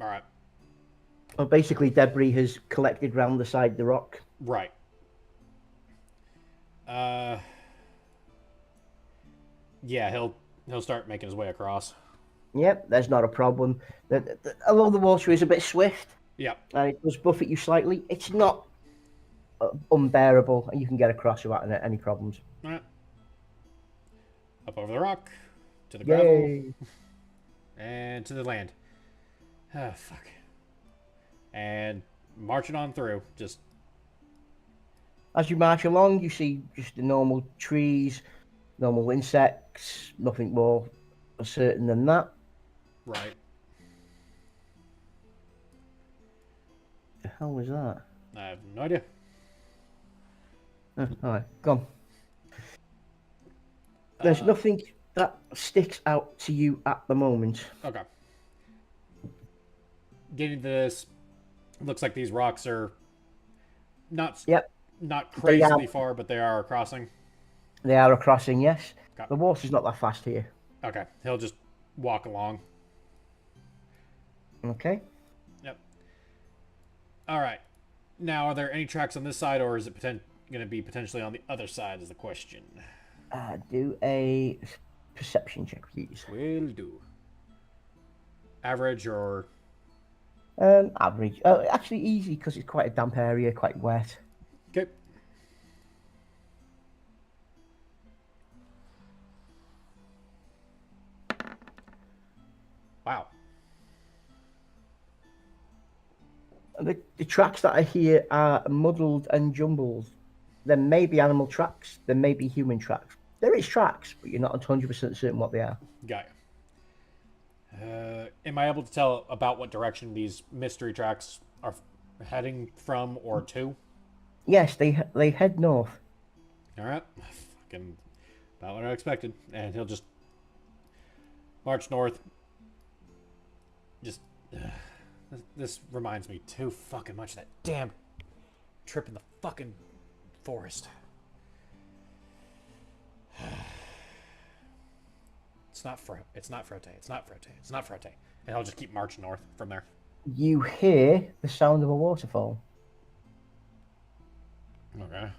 All right. Well, basically, debris has collected round the side of the rock. Right. Yeah, he'll start making his way across. Yep, there's not a problem. Although the water is a bit swift, Yep. and it does buffet you slightly, it's not unbearable, and you can get across without any problems. All right. Up over the rock, to the gravel, Yay! and to the land. Ah, fuck. And marching on through. Just As you march along, you see just the normal trees, normal insects, nothing more certain than that. right. The hell was that? I have no idea. All right, gone. There's nothing that sticks out to you at the moment. Okay. Getting to this, looks like these rocks are not Yep, not They are- crazily far, but they are crossing. they are a crossing, yes. Okay. The water's not that fast here. Okay, he'll just walk along. Okay. Yep. All right. Now, are there any tracks on this side, or is it going to be potentially on the other side? Is the question. Do a perception check, please. Will do. Average or Average. Actually, easy because it's quite a damp area, quite wet. okay. Wow. The tracks that are here are muddled and jumbled. There may be animal tracks, there may be human tracks. There is tracks, but you're not 100% certain what they are. Got you. Am I able to tell about what direction these mystery tracks are heading from or to? Yes, they head north. All right. Fucking about what I expected. And he'll just march north. Just this reminds me too fucking much of that damn trip in the fucking forest. It's not Frote. It's not Frote. And he'll just keep marching north from there. You hear the sound of a waterfall. Okay.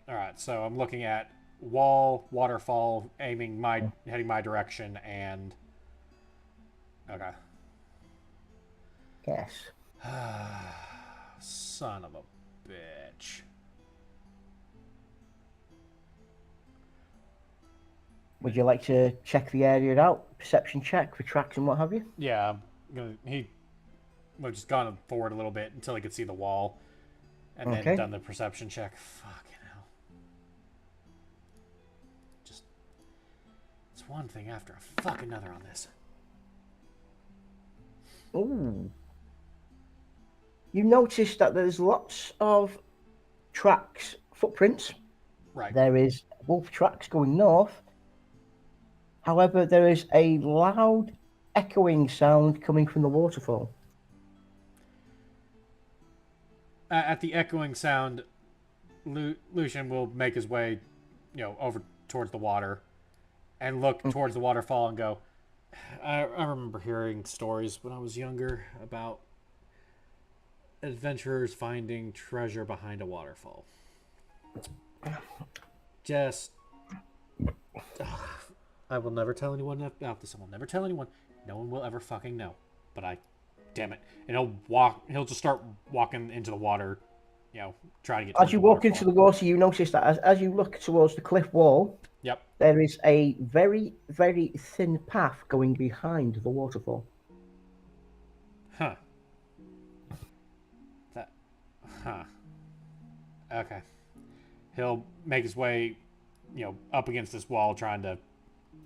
All right, so I'm looking at wall, waterfall, heading my direction, and okay. Yes. Son of a bitch. Would you like to check the area out? Perception check for tracks and what have you? Yeah, we've just gone forward a little bit until he could see the wall, and then Okay. done the perception check. Fucking hell. Just it's one thing after a fucking another on this. Ooh. You notice that there's lots of tracks, footprints. Right. There is wolf tracks going north. However, there is a loud echoing sound coming from the waterfall. At the echoing sound, Lucian will make his way, over towards the water, and look towards the waterfall and go. I remember hearing stories when I was younger about adventurers finding treasure behind a waterfall. Just, I will never tell anyone about this. I will never tell anyone. No one will ever fucking know. But damn it. And he'll just start walking into the water, trying to get. As you walk into the water, you notice that as you look towards the cliff wall, Yep. there is a very, very thin path going behind the waterfall. Huh. Huh. Okay. He'll make his way, up against this wall, trying to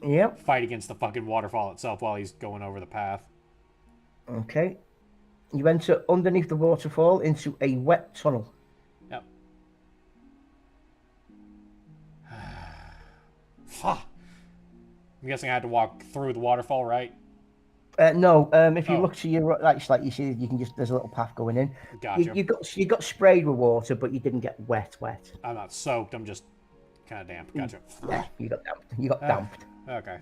Yep. fight against the fucking waterfall itself while he's going over the path. Okay. You enter underneath the waterfall into a wet tunnel. Yep. Fuck. I'm guessing I had to walk through the waterfall, right? No, if you Oh. look to your right, it's like you see, you can just there's a little path going in. Gotcha. You got sprayed with water, but you didn't get wet. I'm not soaked. I'm just kind of damp. Gotcha. Yeah, you got damped. You got damped. Okay.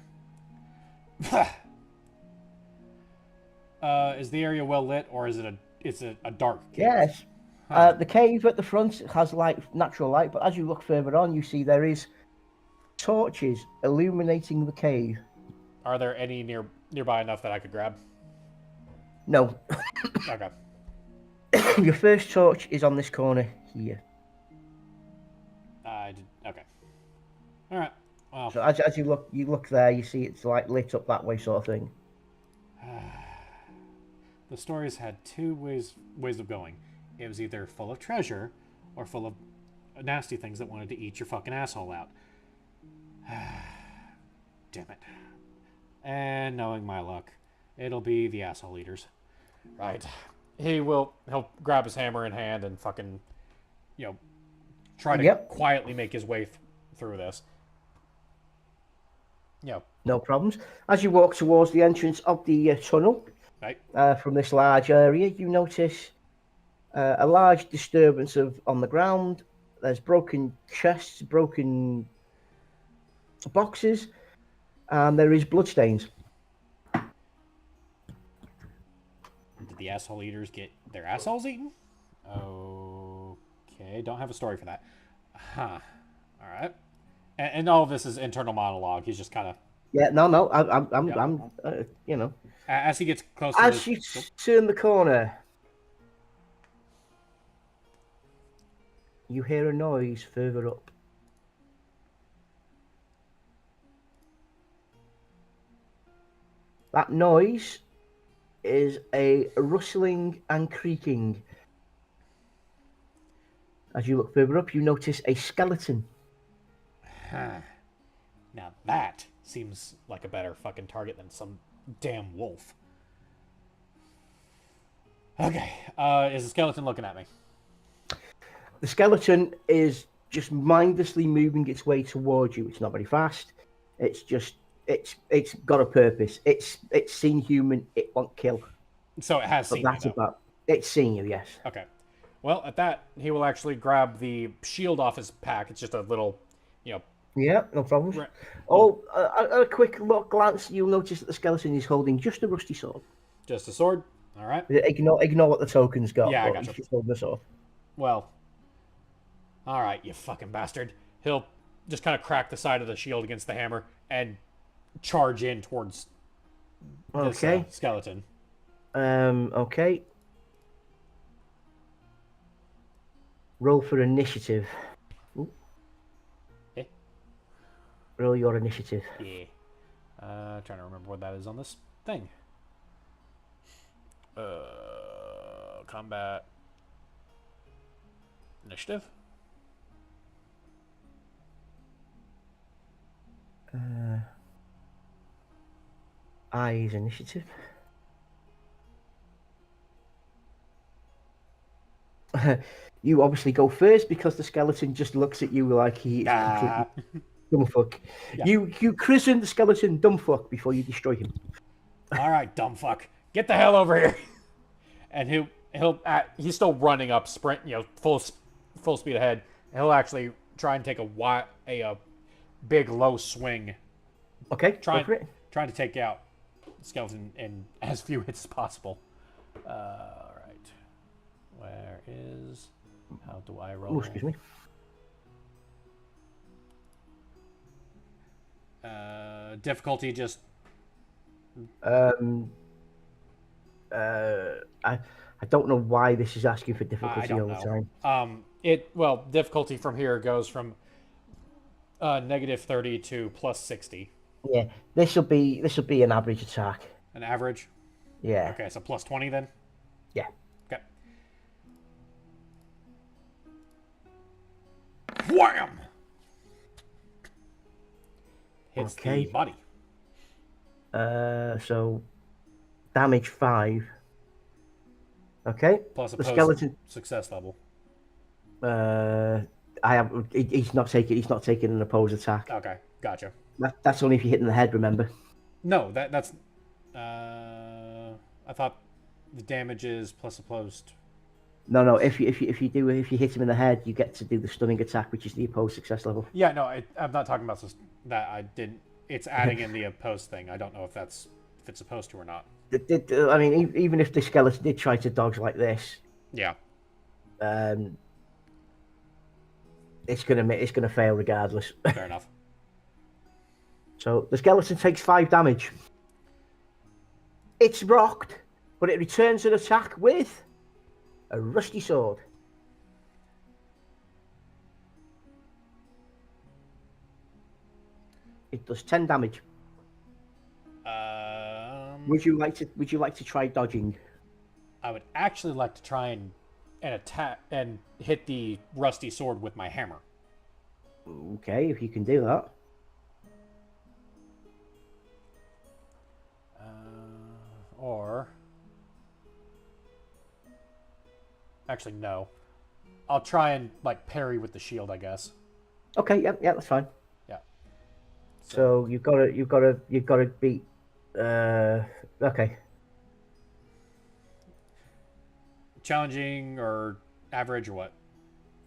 Is the area well lit, or is it a dark cave? Yes. Huh. The cave at the front has light, natural light, but as you look further on, you see there is torches illuminating the cave. Are there any nearby enough that I could grab? No, Okay. your first torch is on this corner here. Okay. All right. Well, So as you look there, you see it's like lit up that way, sort of thing. the stories had two ways of going. It was either full of treasure or full of nasty things that wanted to eat your fucking asshole out. Damn it. And knowing my luck, it'll be the asshole eaters. Right. He'll grab his hammer in hand and fucking, try to quietly make his way through this. No problems. As you walk towards the entrance of the tunnel, Right. From this large area, you notice a large disturbance on the ground. There's broken chests, broken boxes, and there is bloodstains. Did the asshole eaters get their assholes eaten? Okay, don't have a story for that. Huh. All right. And all of this is internal monologue. He's just kind of. Yeah, no, I'm you know. As he gets closer. As you turn the corner, you hear a noise further up. That noise is a rustling and creaking. As you look further up, you notice a skeleton. Huh. Now that seems like a better fucking target than some damn wolf. Okay, is the skeleton looking at me? The skeleton is just mindlessly moving its way towards you. It's not very fast. It's got a purpose. It's seen human. It won't kill. So it has But seen that's me, though. about. It's seen you, yes. Okay. Well, at that, he will actually grab the shield off his pack. It's just a little, Yeah, no problems. A quick glance, you'll notice that the skeleton is holding just a rusty sword. just a sword. All right. Ignore what the token's got. Yeah, I but gotcha. he's just holding a sword. Well, all right, you fucking bastard. He'll just kind of crack the side of the shield against the hammer and charge in towards this skeleton. Okay. Roll for initiative. Ooh. Eh? Roll your initiative. Yeah. Trying to remember what that is on this thing. Combat initiative. I's initiative. You obviously go first because the skeleton just looks at you like he is completely dumb fuck. Yeah. You christen the skeleton dumb fuck before you destroy him. All right, dumb fuck, get the hell over here. And he's still running up, sprint, full speed ahead. And he'll actually try and take a big low swing. Okay, trying to take out the skeleton in as few hits as possible. All right, where is? How do I roll? Oh, excuse me. Difficulty just. I don't know why this is asking for difficulty all the time. Difficulty from here goes from -30 to +60. Yeah, this will be an average attack. An average? Yeah. Okay, so +20 then? Yeah. Okay. Wham! Hits the body. So damage 5. Okay. Plus The opposed skeleton. success level. I have. He's not taking. He's not taking an opposed attack. Okay, gotcha. That's only if you hit in the head. Remember. No, that's. I thought the damage is plus opposed. No. If you hit him in the head, you get to do the stunning attack, which is the opposed success level. Yeah, no, I'm not talking about that. I didn't. It's adding in the opposed thing. I don't know if it's supposed to or not. I mean, even if the skeleton did try to dodge like this, Yeah. um, it's gonna fail regardless. Fair enough. So the skeleton takes 5 damage. It's rocked, but it returns an attack with a rusty sword. It does 10 damage. Would you like to try dodging? I would actually like to try and attack and hit the rusty sword with my hammer. Okay, if you can do that. Or actually, no. I'll try and like parry with the shield, I guess. Okay, yeah, that's fine. Yeah. So you've got to beat. Okay. Challenging or average or what?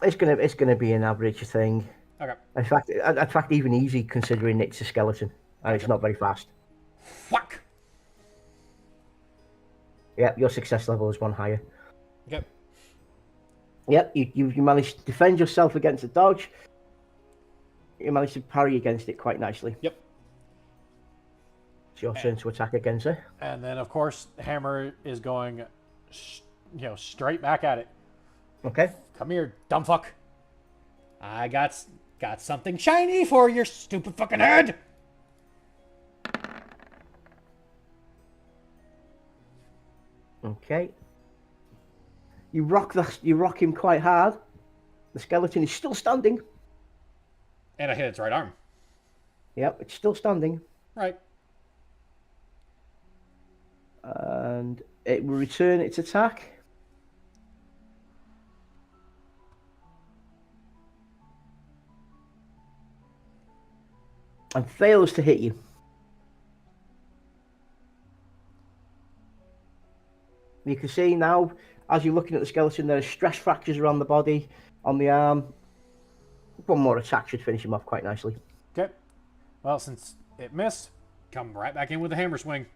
It's gonna be an average thing. Okay. In fact, even easy considering it's a skeleton and it's not very fast. Fuck. Yeah, your success level is 1 higher. Yep. Yep, you managed to defend yourself against a dodge. You managed to parry against it quite nicely. Yep. It's your turn to attack against it. And then, of course, the hammer is going, straight back at it. Okay. Come here, dumb fuck. I got something shiny for your stupid fucking head. Okay. You rock him quite hard. The skeleton is still standing. And I hit its right arm. Yep, it's still standing. Right. And it will return its attack. And fails to hit you. You can see now, as you're looking at the skeleton, there's stress fractures around the body, on the arm. One more attack should finish him off quite nicely. Okay. Well, since it missed, come right back in with the hammer swing.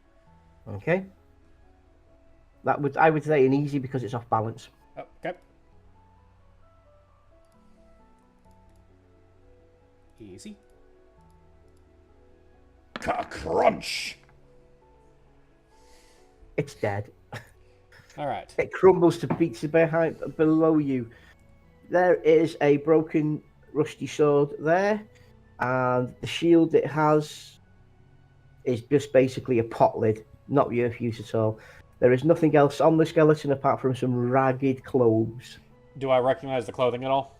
Okay. I would say an easy because it's off balance. Okay. Easy. Crunch. It's dead. All right. It crumbles to pieces below you. There is a broken rusty sword there, and the shield it has is just basically a pot lid, not of use at all. There is nothing else on the skeleton apart from some ragged clothes. Do I recognize the clothing at all?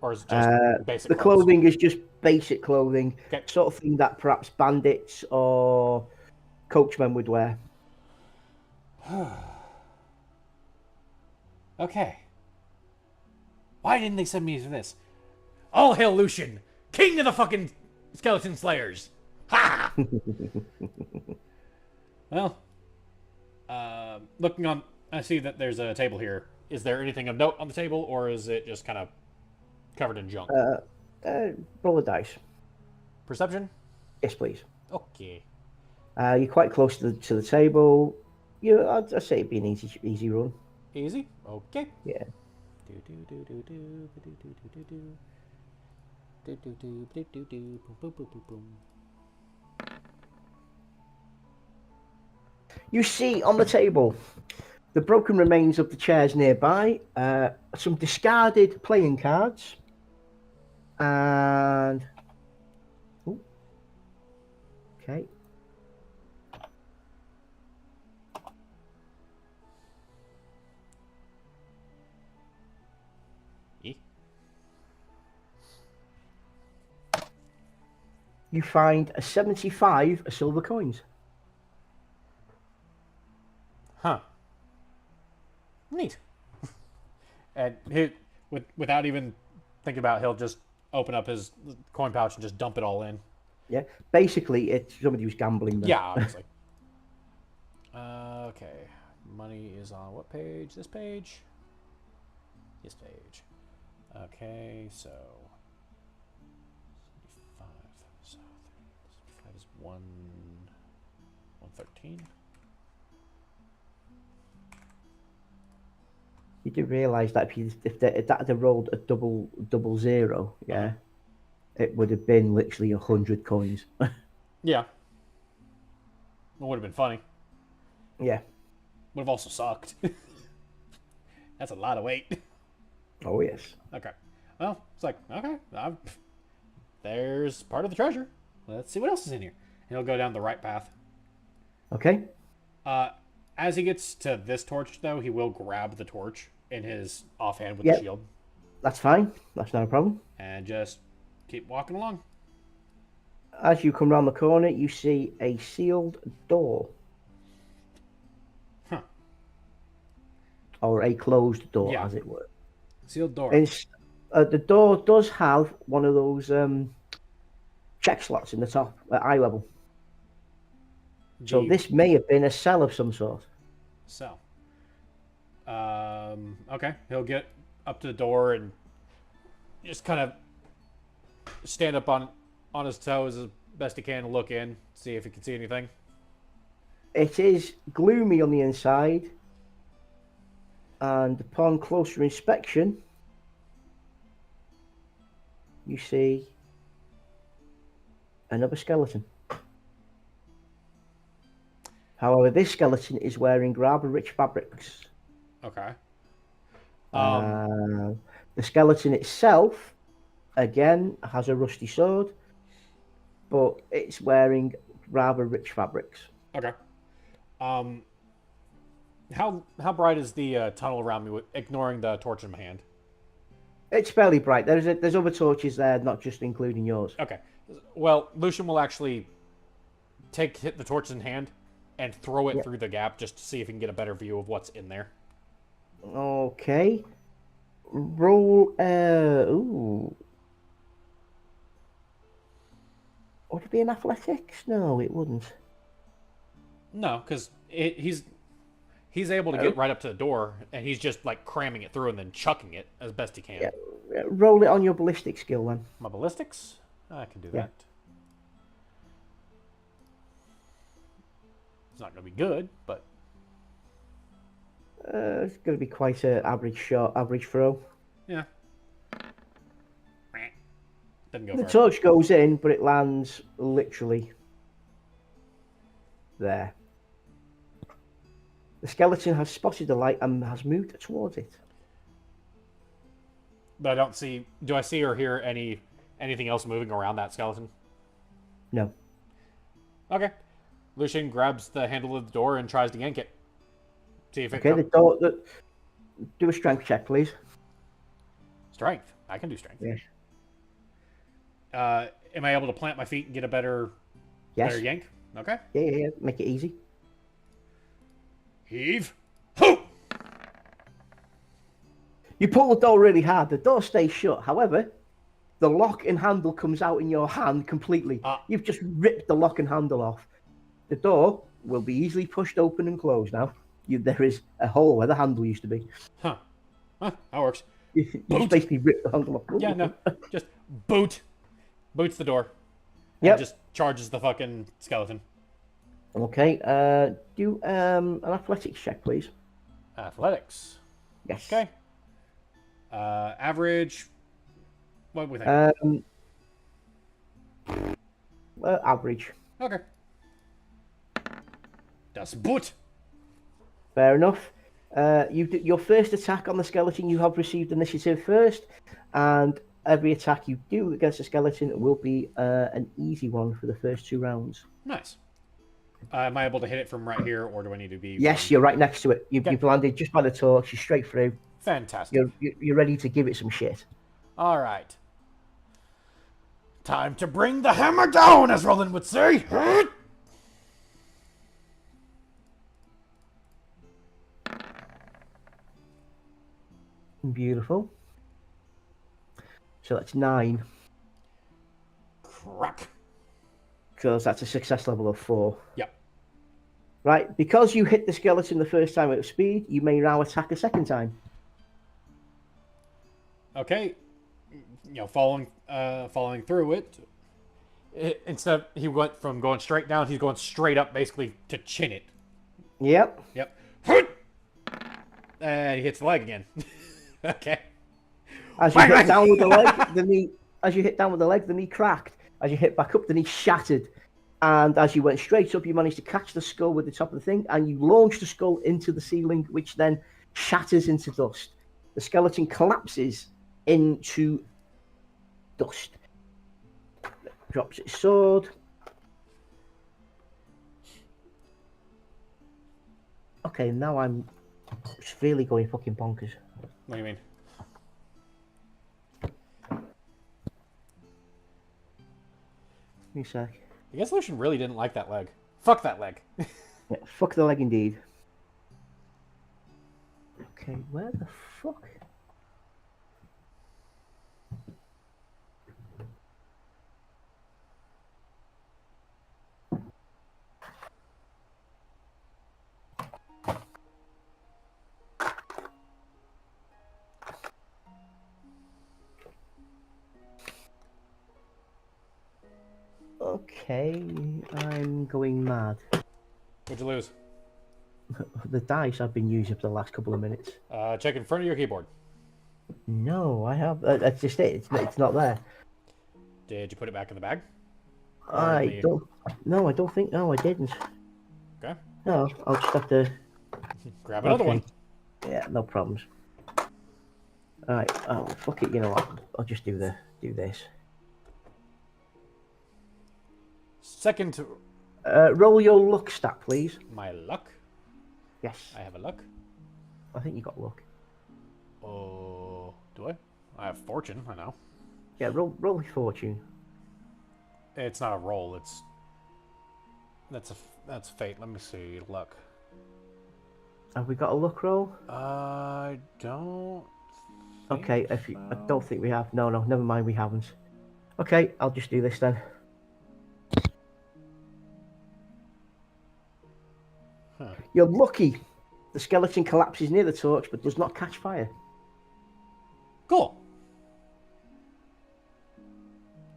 Or is it just basic The clothes? clothing is just basic clothing, Okay. sort of thing that perhaps bandits or coachmen would wear. Okay. Why didn't they send me to this? All hail Lucian, king of the fucking skeleton slayers. Ha! Well, looking on, I see that there's a table here. Is there anything of note on the table, or is it just kind of covered in junk? Roll a dice. Perception? Yes, please. Okay. You're quite close to the table. I'd say it'd be an easy run. Easy? Okay. Yeah. You see on the table the broken remains of the chairs nearby, some discarded playing cards, and okay. You find a 75 of silver coins. Huh. Neat. And without even thinking about it, he'll just open up his coin pouch and just dump it all in. Yeah. Basically, it's somebody who's gambling. Then. Yeah, obviously. Okay. Money is on what page? This page? This page. Okay, so 75. So 75 is 113. You do realise that if that had rolled a double zero, yeah, it would have been literally 100 coins. Yeah. It would have been funny. Yeah. Would have also sucked. That's a lot of weight. Oh yes. Okay. Well, it's like, okay, there's part of the treasure. Let's see what else is in here. And he'll go down the right path. Okay. As he gets to this torch, though, he will grab the torch in his offhand with the shield. That's fine. That's not a problem. And just keep walking along. As you come round the corner, you see a sealed door. Huh. Or a closed door, Yeah. as it were. Sealed door. The door does have one of those check slots in the top at eye level. So this may have been a cell of some sort. Cell. Okay. He'll get up to the door and just kind of stand up on his toes as best he can and look in, see if he can see anything. It is gloomy on the inside, and upon closer inspection, you see another skeleton. However, this skeleton is wearing rather rich fabrics. Okay. The skeleton itself, again, has a rusty sword, but it's wearing rather rich fabrics. Okay. How bright is the tunnel around me, ignoring the torch in my hand? It's fairly bright. There's other torches there, not just including yours. Okay. Well, Lucian will actually hit the torch in hand and throw it through the gap just to see if he can get a better view of what's in there. Okay. Roll. Ooh. Would it be an athletics? No, it wouldn't. No, because he's able to get right up to the door, and he's just like cramming it through and then chucking it as best he can. Yeah. Roll it on your ballistic skill then. My ballistics? I can do that. It's not going to be good, but... It's going to be quite an average throw. Yeah. Doesn't go The far. torch goes in, but it lands literally there. The skeleton has spotted the light and has moved towards it. But I don't see... Do I see or hear anything else moving around that skeleton? No. Okay. Lucian grabs the handle of the door and tries to yank it. See if it... Okay, the door... Do a strength check, please. Strength. I can do strength. Yes. Am I able to plant my feet and get a better yank? Okay. Yeah. Make it easy. Heave. Ho! You pull the door really hard. The door stays shut. However, the lock and handle comes out in your hand completely. You've just ripped the lock and handle off. The door will be easily pushed open and closed now. There is a hole where the handle used to be. Huh. That works. You just basically ripped the handle off. Yeah, no. Just boots the door. Yep. And just charges the fucking skeleton. Okay. Do an athletics check, please. Athletics. Yes. Okay. Average. What do we think? Average. Okay. Das Boot. Fair enough. Your first attack on the skeleton, you have received initiative first, and every attack you do against the skeleton will be an easy one for the first 2 rounds. Nice. Am I able to hit it from right here, or do I need to be... Yes, you're right next to it. You've landed just by the torch. You're straight through. Fantastic. You're ready to give it some shit. All right. Time to bring the hammer down, as Roland would say. Beautiful. So that's 9. Crack. So that's a success level of 4. Yep. Right, because you hit the skeleton the first time at speed, you may now attack a second time. Okay. Following through it. Instead of he went from going straight down, he's going straight up, basically to chin it. Yep. Yep. And he hits the leg again. Okay. As you hit down with the leg, the knee. As you hit down with the leg, the knee cracked. As you hit back up, the knee shattered. And as you went straight up, you managed to catch the skull with the top of the thing, and you launched the skull into the ceiling, which then shatters into dust. The skeleton collapses into dust. Drops its sword. Okay, now I'm really going fucking bonkers. What do you mean? Give me a sec. I guess Lucian really didn't like that leg. Fuck that leg. Yeah, fuck the leg indeed. Okay, where the fuck? Okay, I'm going mad. What'd you lose? The dice I've been using for the last couple of minutes. Check in front of your keyboard. No, I have. That's just it. It's not there. Did you put it back in the bag? I don't. No, I don't think. No, I didn't. Okay. No, I'll just have to grab another one. Yeah, no problems. All right. Oh, fuck it. You know what? I'll just do this. Second. Roll your luck stat, please. My luck. Yes. I have a luck. I think you got luck. Oh, do I? I have fortune. I know. Yeah, roll your fortune. It's not a roll. That's fate. Let me see. Luck. Have we got a luck roll? I don't. Okay, I don't think we have. No, never mind. We haven't. Okay, I'll just do this then. Huh. You're lucky. The skeleton collapses near the torch, but does not catch fire. Cool.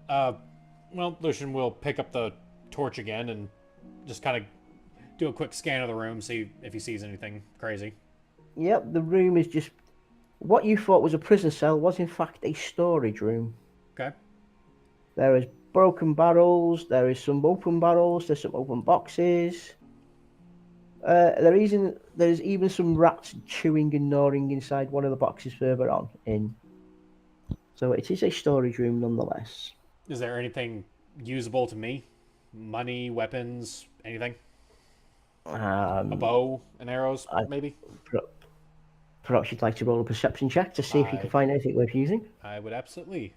Well, Lucian will pick up the torch again and just kind of do a quick scan of the room, see if he sees anything crazy. Yep, the room is just... What you thought was a prison cell was in fact a storage room. Okay. There is broken barrels, there is some open barrels, there's some open boxes. There is even some rats chewing and gnawing inside one of the boxes further on in. So it is a storage room nonetheless. Is there anything usable to me? Money, weapons, anything? A bow and arrows, maybe? Perhaps you'd like to roll a perception check to see if you can find anything worth using. I would absolutely.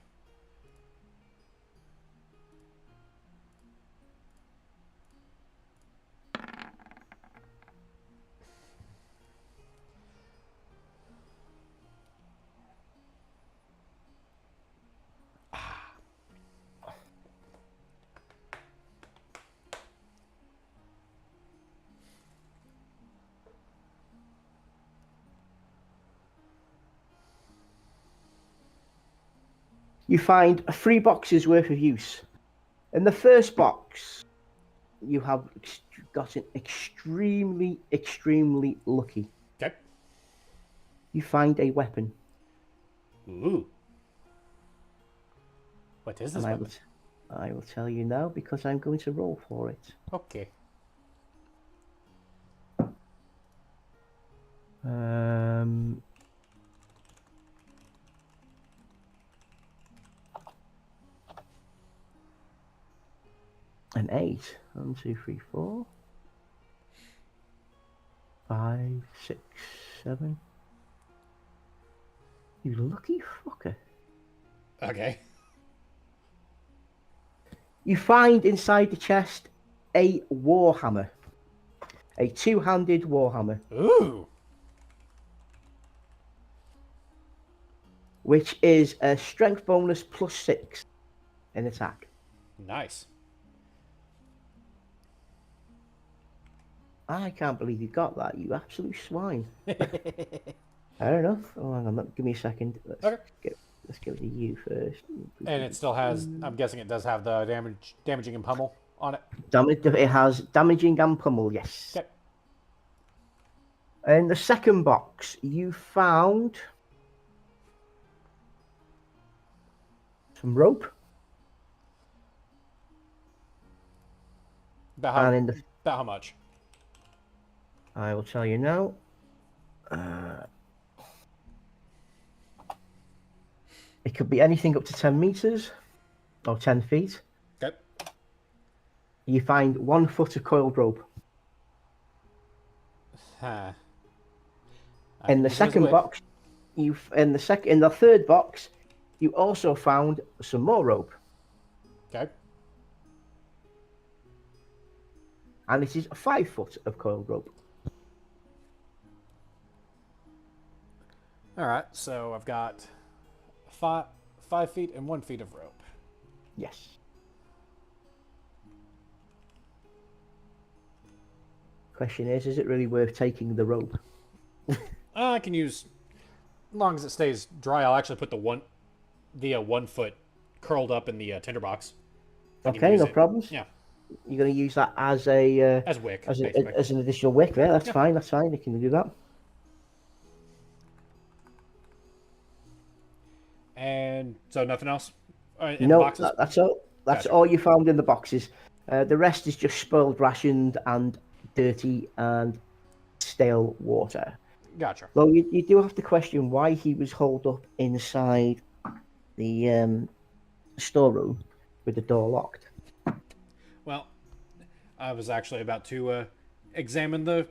You find 3 boxes worth of use. In the first box, you have gotten extremely, extremely lucky. Okay. You find a weapon. Ooh. What is this weapon? I will tell you now because I'm going to roll for it. Okay. An 8. 1, 2, 3, 4. 5, 6, 7. You lucky fucker. Okay. You find inside the chest a Warhammer. A 2-handed Warhammer. Ooh. which is a strength bonus +6 in attack. Nice. I can't believe you got that, you absolute swine. Fair enough. Oh, hang on, give me a second. Okay. Let's give it to you first. And it still has. I'm guessing it does have the damaging and pummel on it. It has damaging and pummel, yes. Okay. In the second box, you found some rope. About And how much? I will tell you now. It could be anything up to 10 meters or 10 feet. Okay. You find 1 foot of coiled rope. Huh. In the second box, in the third box, you also found some more rope. Okay. And it is 5 foot of coiled rope. All right. So I've got 5 feet and 1 feet of rope. Yes. Question is it really worth taking the rope? I can use, as long as it stays dry. I'll actually put the 1 foot curled up in the tinderbox. Okay, no problems. Yeah. You're going to use that as a as wick, as an additional wick. Yeah, that's fine. That's fine. You can do that. And so nothing else in the No, boxes? that's all. That's Gotcha. all you found in the boxes. The rest is just spoiled, rationed, and dirty and stale water. Gotcha. Well, you do have to question why he was holed up inside the storeroom with the door locked. Well, I was actually about to examine the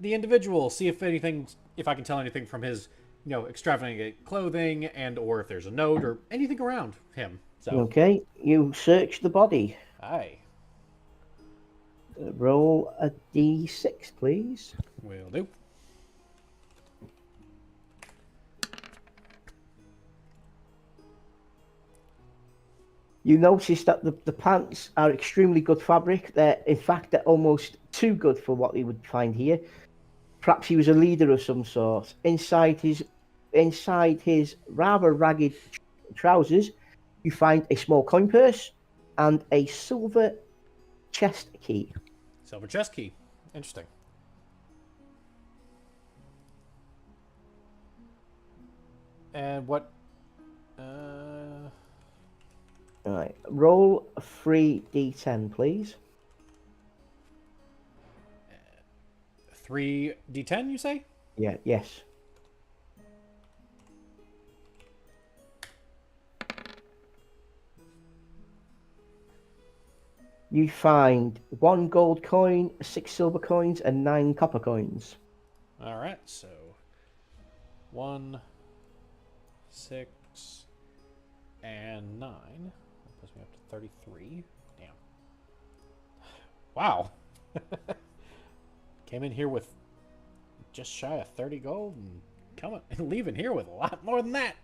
individual, see if I can tell anything from his, extravagant clothing, and or if there's a note or anything around him. So Okay, you search the body. aye, Roll a d6, please. will do. You notice that the pants are extremely good fabric. In fact, they're almost too good for what you would find here. Perhaps he was a leader of some sort. Inside his rather ragged trousers, you find a small coin purse and a silver chest key. Silver chest key. Interesting. And what? All right, roll a 3d10, please. 3d10, you say? Yeah, yes. You find 1 gold coin, 6 silver coins, and 9 copper coins. All right, so 1, 6, and 9. That puts me up to 33. Damn. Wow. Came in here with just shy of 30 gold and leaving here with a lot more than that.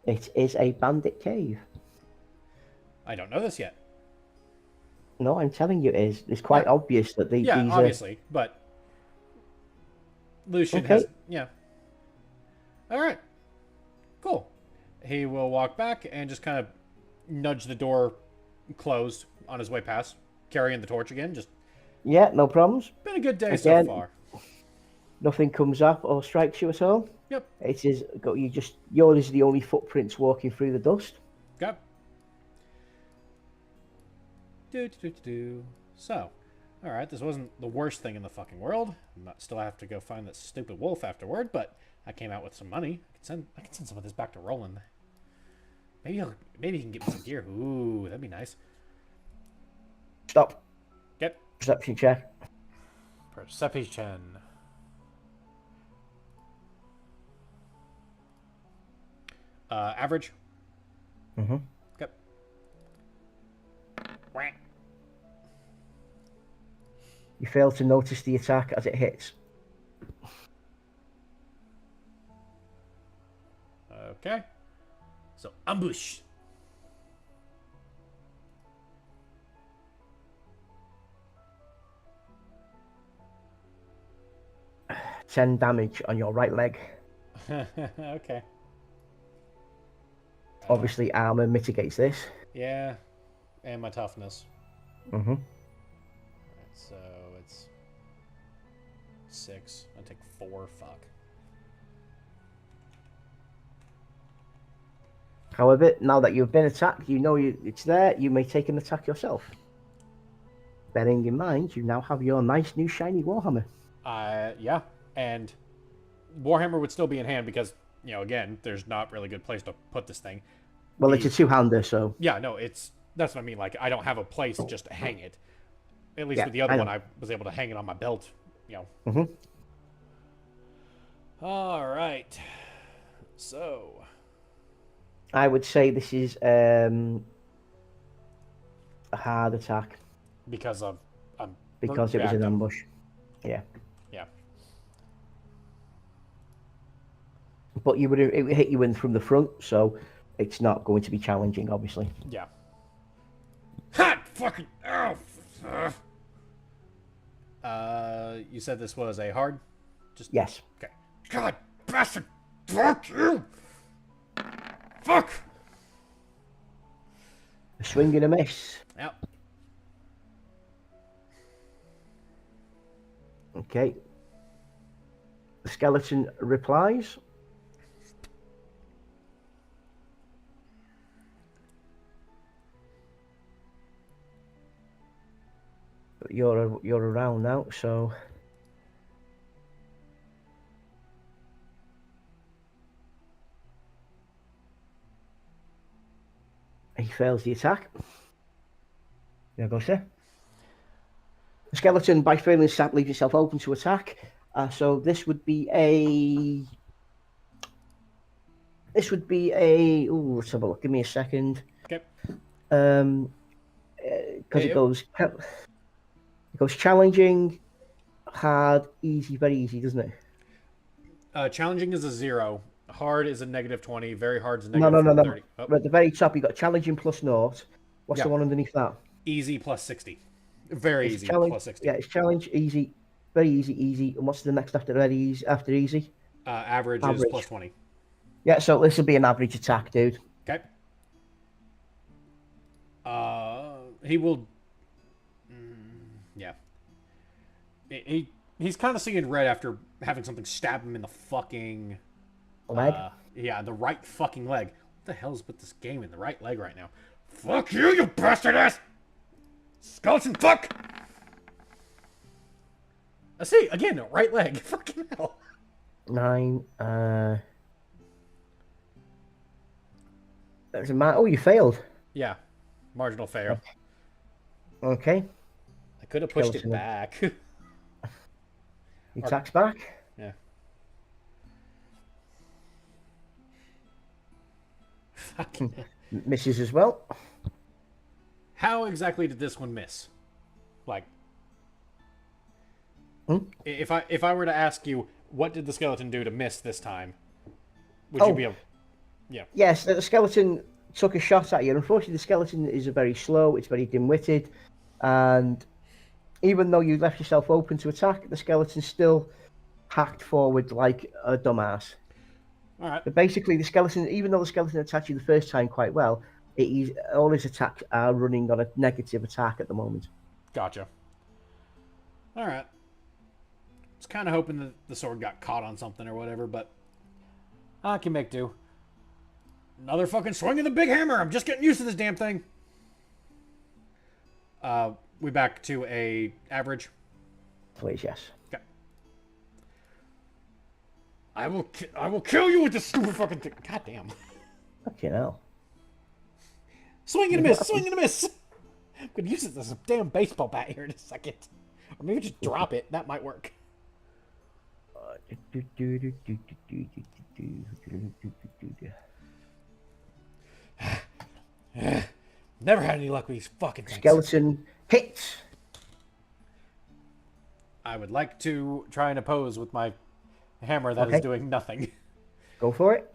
It is a bandit cave. I don't know this yet. No, I'm telling you, it is. It's quite obvious that these obviously, but Lucian has. Yeah. All right. Cool. He will walk back and just kind of nudge the door closed on his way past, carrying the torch again. Just. Yeah, no problems. Been a good day so far. Nothing comes up or strikes you at all. Yep. It is. Yours is the only footprints walking through the dust. Okay. So, all right, this wasn't the worst thing in the fucking world. Still have to go find that stupid wolf afterward, but I came out with some money. I can send some of this back to Roland. Maybe he can get me some gear. Ooh, that'd be nice. Stop. Get Perception check. Perception. Average. Mm-hmm. Yep. You fail to notice the attack as it hits. Okay. So, ambush. 10 damage on your right leg. Okay. Obviously, armor mitigates this. Yeah. And my toughness. Mm-hmm. Alright, so it's 6. I take 4. Fuck. However, now that you've been attacked, you know it's there. You may take an attack yourself. Bearing in mind, you now have your nice new shiny Warhammer. Yeah. And Warhammer would still be in hand because, you know, again, there's not really a good place to put this thing. Well, it's a two-hander, so... Yeah, no, that's what I mean. Like, I don't have a place just to hang it. At least with the other one, I was able to hang it on my belt, you know. Mm-hmm. All right. So... I would say this is a hard attack. Because of... Because it was an ambush. Yeah. Yeah. But it would hit you in from the front, so it's not going to be challenging, obviously. Yeah. Hot fucking... you said this was a hard? Just... Yes. Okay. God, bastard! Fuck you! Fuck! A swing and a miss. Yep. Okay. The skeleton replies. But you're around now, so... He fails the attack. There goes, sir. The skeleton, by failing the attack, leaves itself open to attack. So this would be a... Ooh, let's have a look. Give me a second. Okay. Because it goes challenging, hard, easy, very easy, doesn't it? Challenging is a 0. Hard is a -20. Very hard is a No. -30. Oh. At the very top, you got challenging plus naught. What's the one underneath that? Easy plus 60. Very easy plus 60. Yeah, it's challenge, easy, very easy. And what's the next after easy? After easy? Average is plus 20. Yeah, so this will be an average attack, dude. Okay. He will... yeah. He's kind of seeing red after having something stab him in the fucking... leg? Yeah, the right fucking leg. What the hell's with this game in the right leg right now? Fuck you, you bastard ass! Skeleton fuck! I see, again, right leg. Fucking hell. 9, There's a man. Oh, you failed. Yeah. Marginal fail. Okay. I could have pushed it back. He attacks back. Yeah. Fucking Misses as well. How exactly did this one miss? Like, if I were to ask you, what did the skeleton do to miss this time? Would you be able? Yeah. Yes, the skeleton took a shot at you. Unfortunately, the skeleton is very slow. It's very dim-witted, and even though you left yourself open to attack, the skeleton still hacked forward like a dumbass. All right. But basically, the skeleton, even though the skeleton attacked you the first time quite well, all his attacks are running on a negative attack at the moment. Gotcha. All right. I was kind of hoping that the sword got caught on something or whatever, but I can make do. Another fucking swing of the big hammer. I'm just getting used to this damn thing. We back to a average. Please, yes. Okay. I will kill you with this stupid fucking thing. God damn. Fucking hell. Swing and a miss. Swing and a miss. I'm gonna use it as a damn baseball bat here in a second, or maybe just drop it. That might work. Never had any luck with these fucking things. Skeleton hits. I would like to try and oppose with my hammer that is doing nothing. Go for it.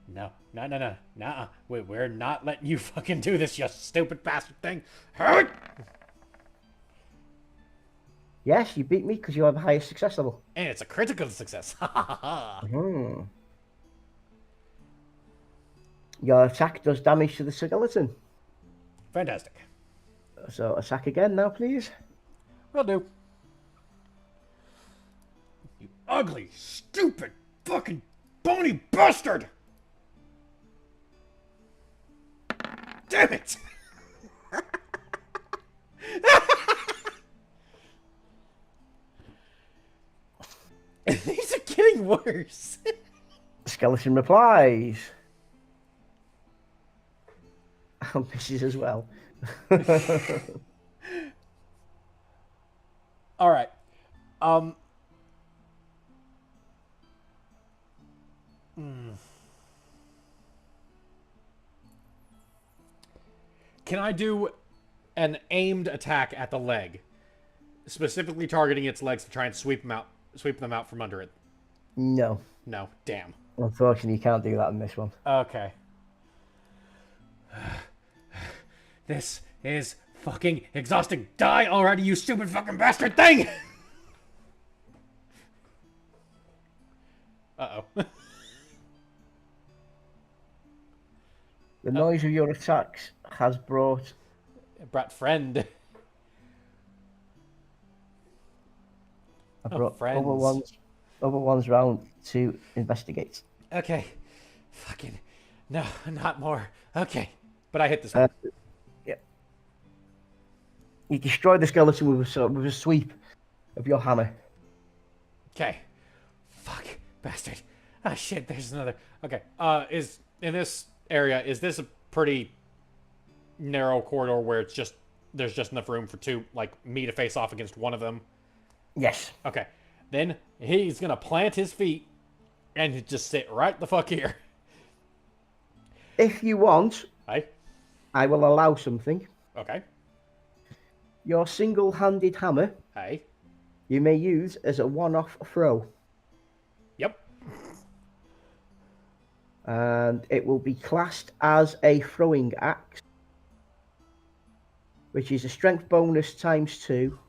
No. Nah. We're not letting you fucking do this, you stupid bastard thing. Hurt! Yes, you beat me because you have the highest success level. And it's a critical success. Ha ha ha. Hmm. Your attack does damage to the skeleton. Fantastic. So attack again now, please. Will do. You ugly, stupid, fucking bony bastard! Damn it! These are getting worse. The skeleton replies. And misses as well. All right. Can I do an aimed attack at the leg, specifically targeting its legs to try and sweep them out from under it? No. No, damn. Unfortunately, you can't do that in this one. Okay. This is fucking exhausting. Die already, you stupid fucking bastard thing! Uh-oh. The noise of your attacks has brought Friend. Friends. other ones round to investigate. Okay. Fucking. No, not more. Okay. But I hit this one. Yeah. You destroy the skeleton with a sweep of your hammer. Okay. Fuck. Bastard. Ah, shit, there's another. Okay. Is in this area, is this a pretty narrow corridor where there's just enough room for me to face off against one of them? Yes. Okay. Then he's gonna plant his feet and just sit right the fuck here. If you want, Hey? I will allow something. Okay. Your single-handed hammer, Hey? you may use as a one-off throw. Yep. And it will be classed as a throwing axe, which is a strength bonus times 2.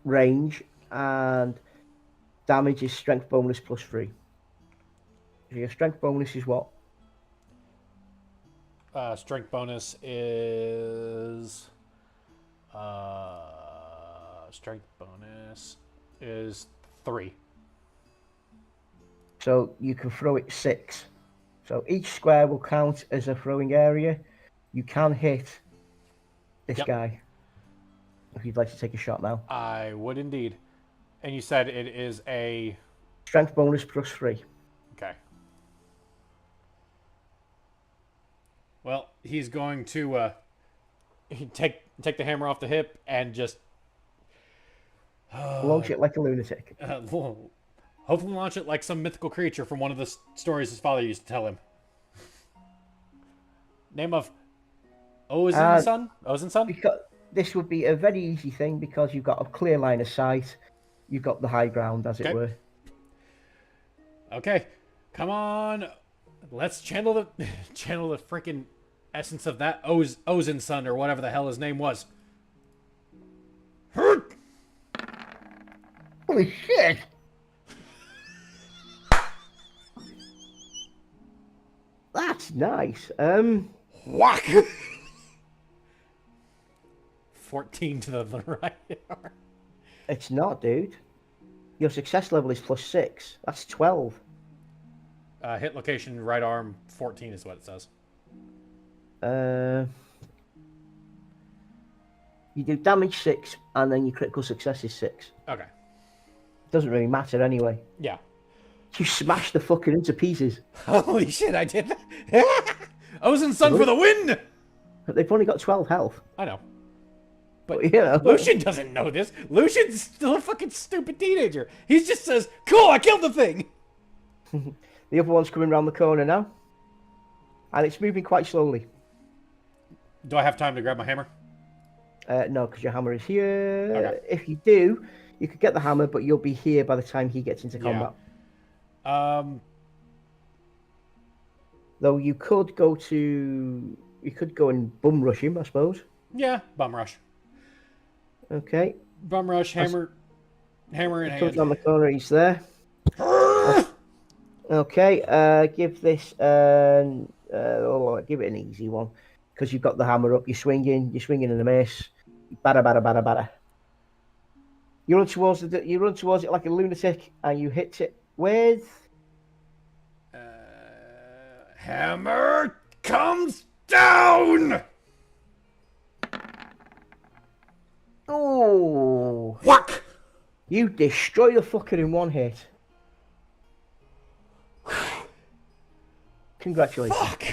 Range, and damage is strength bonus plus 3. So your strength bonus is what? Strength bonus is... strength bonus is 3. So you can throw it 6. So each square will count as a throwing area. You can hit this guy. If you'd like to take a shot now. I would indeed. And you said it is a... Strength bonus plus 3. Okay. Well, he's going to take the hammer off the hip and just... Launch it like a lunatic. Hopefully launch it like some mythical creature from one of the stories his father used to tell him. Name of Ozin's son? Ozin's son? Because this would be a very easy thing because you've got a clear line of sight. You've got the high ground, as it were. Okay. Come on. Let's channel the freaking essence of that Ozin's son or whatever the hell his name was. Hurt! Holy shit! That's nice. Whack! 14 to the right. It's not, dude. Your success level is plus 6. That's 12. Hit location, right arm, 14 is what it says. You do damage 6, and then your critical success is 6. Okay. Doesn't really matter anyway. Yeah. You smashed the fucker into pieces. Holy shit, I did that. Ozin's son for the win! But they've only got 12 health. I know. But you know. Lucian doesn't know this. Lucian's still a fucking stupid teenager. He just says, cool, I killed the thing! The other one's coming around the corner now. And it's moving quite slowly. Do I have time to grab my hammer? No, because your hammer is here. Okay. If you do, You could get the hammer, but you'll be here by the time he gets into combat. Though you could go and bum rush him, I suppose. Yeah, bum rush. Okay. Bum rush, hammer in hand. Comes on the corner, he's there. Okay, give this give it an easy one. Because you've got the hammer up, you're swinging and a miss. Bada bada bada bada. You run towards it like a lunatic, and you hit it with. Hammer comes down. Oh! Whack! You destroy the fucker in one hit. Congratulations. Fuck!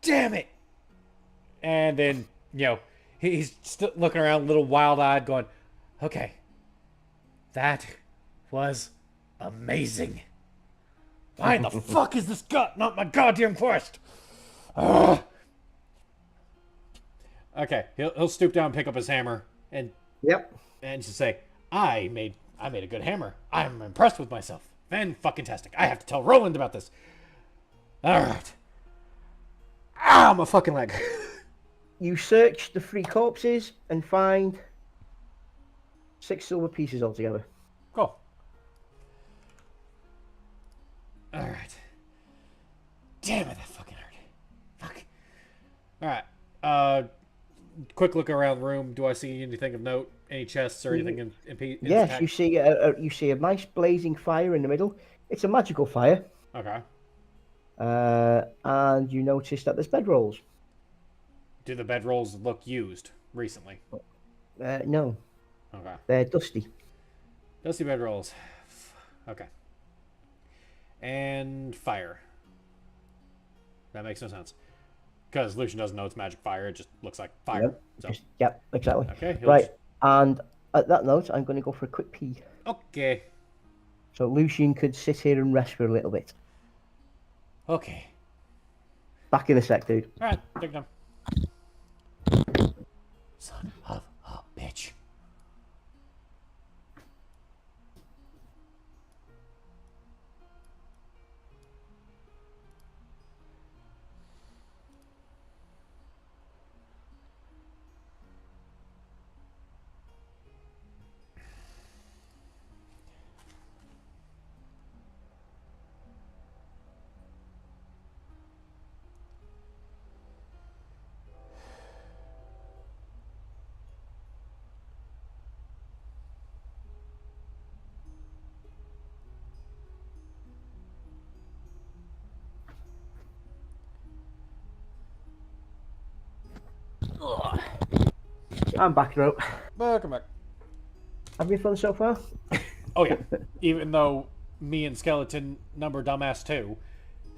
Damn it! And then, he's still looking around, a little wild-eyed, going, okay, that was amazing. Why the fuck is this not my goddamn quest? Ugh. Okay, he'll stoop down and pick up his hammer and just say, I made a good hammer. I'm impressed with myself. Fan-fucking-tastic. I have to tell Roland about this. Alright. Ow, my fucking leg. You search the 3 corpses and find 6 silver pieces altogether. Cool. Alright. Damn it, that fucking hurt. Fuck. Alright. Quick look around the room. Do I see anything of note? Any chests or anything in yes, you see a nice blazing fire in the middle. It's a magical fire. Okay. And you notice that there's bedrolls. Do the bedrolls look used recently? No. Okay. They're dusty. Dusty bedrolls. Okay. And fire. That makes no sense. Because Lucian doesn't know it's magic fire. It just looks like fire. Yep, exactly. Okay. Right. And at that note, I'm going to go for a quick pee. Okay. So Lucian could sit here and rest for a little bit. Okay. Back in a sec, dude. Alright, take them. Son of a bitch. I'm back now. Welcome back. Have you fun so far? Oh yeah. Even though me and Skeleton number dumbass 2,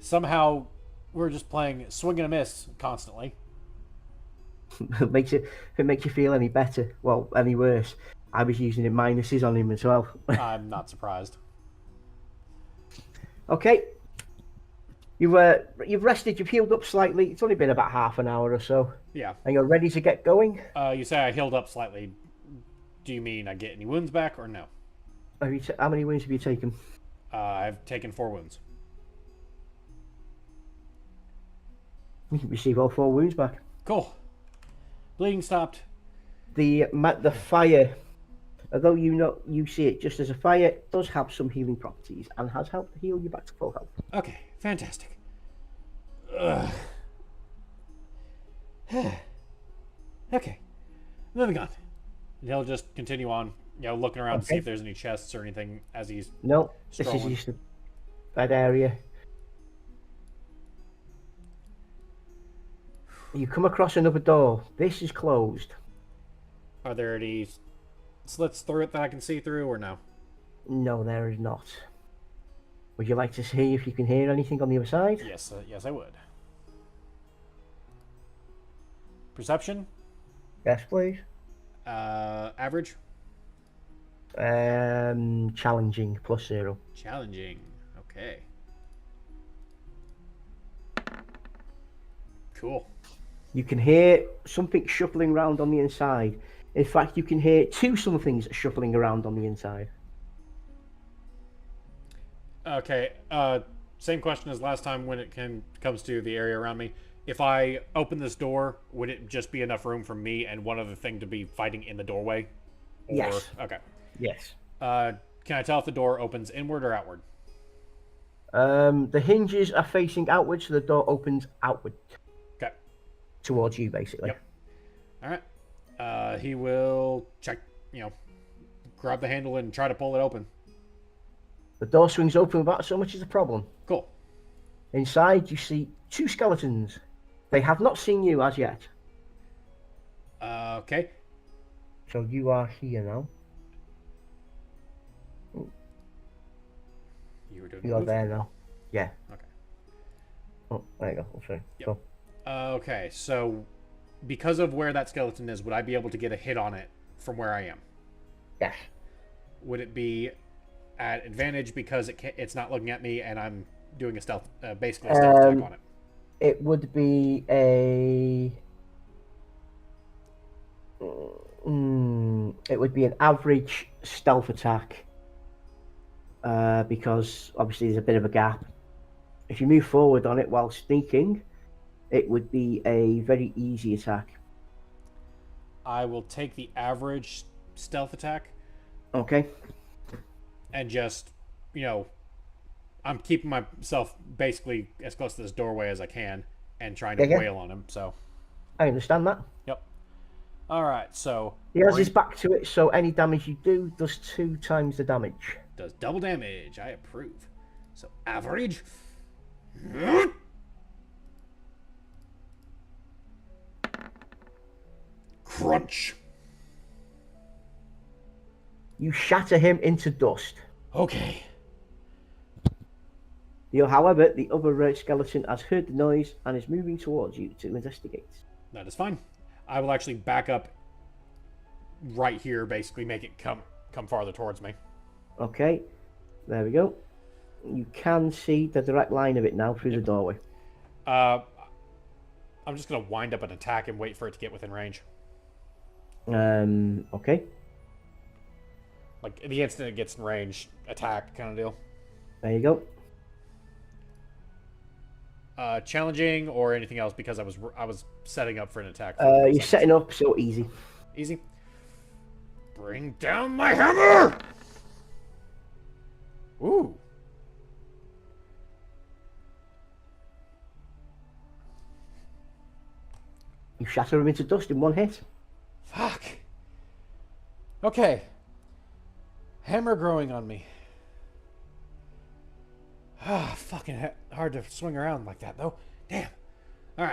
somehow we're just playing swing and a miss constantly. If it makes you feel any better, well, any worse, I was using minuses on him as well. I'm not surprised. Okay. You've rested, you've healed up slightly. It's only been about half an hour or so. Yeah. And you're ready to get going? You say I healed up slightly. Do you mean I get any wounds back or no? How many wounds have you taken? I've taken 4 wounds. You can receive all 4 wounds back. Cool. Bleeding stopped. The fire, although you see it just as a fire, does have some healing properties and has helped heal you back to full health. Okay, fantastic. Ugh. Okay, moving on. And he'll just continue on, looking around to see if there's any chests or anything as he's No, strolling. This is just a bad area. You come across another door. This is closed. Are there any slits through it that I can see through, or no? No, there is not. Would you like to see if you can hear anything on the other side? Yes, yes, I would. Perception? Yes, please. Average? Challenging, +0. Challenging. Okay. Cool. You can hear something shuffling around on the inside. In fact, you can hear two somethings shuffling around on the inside. Okay. Same question as last time when it comes to the area around me. If I open this door, would it just be enough room for me and one other thing to be fighting in the doorway? Or, Yes. Okay. Yes. Can I tell if the door opens inward or outward? The hinges are facing outward, so the door opens outward Okay. towards you, basically. Yep. All right. He will check, grab the handle and try to pull it open. The door swings open without so much as a problem. Cool. Inside, you see two skeletons. They have not seen you as yet. Okay. So you are here now. You were doing. You are there now. Yeah. Okay. Oh, there you go. Oh, sorry. Yep. Go. Okay. So, because of where that skeleton is, would I be able to get a hit on it from where I am? Yes. Would it be at advantage because it's not looking at me and I'm doing a stealth, basically a stealth attack on it? It would be a. It would be an average stealth attack. Because obviously there's a bit of a gap. If you move forward on it while sneaking, it would be a very easy attack. I will take the average stealth attack. Okay. And just, I'm keeping myself basically as close to this doorway as I can and trying to wail on him, so. I understand that. Yep. Alright, so. He has his back to it, so any damage you do does 2 times the damage. Does double damage. I approve. So, average. Crunch. You shatter him into dust. Okay. However, the other skeleton has heard the noise and is moving towards you to investigate. That is fine. I will actually back up right here, basically make it come farther towards me. Okay, there we go. You can see the direct line of it now through the doorway. I'm just going to wind up an attack and wait for it to get within range. Okay. Like, the instant it gets in range, attack kind of deal. There you go. Challenging or anything else because I was setting up for an attack. You're setting up, so easy. Easy. Bring down my hammer! Ooh. You shatter him into dust in one hit. Fuck. Okay. Hammer growing on me. Ah, fucking hard to swing around like that, though. Damn. All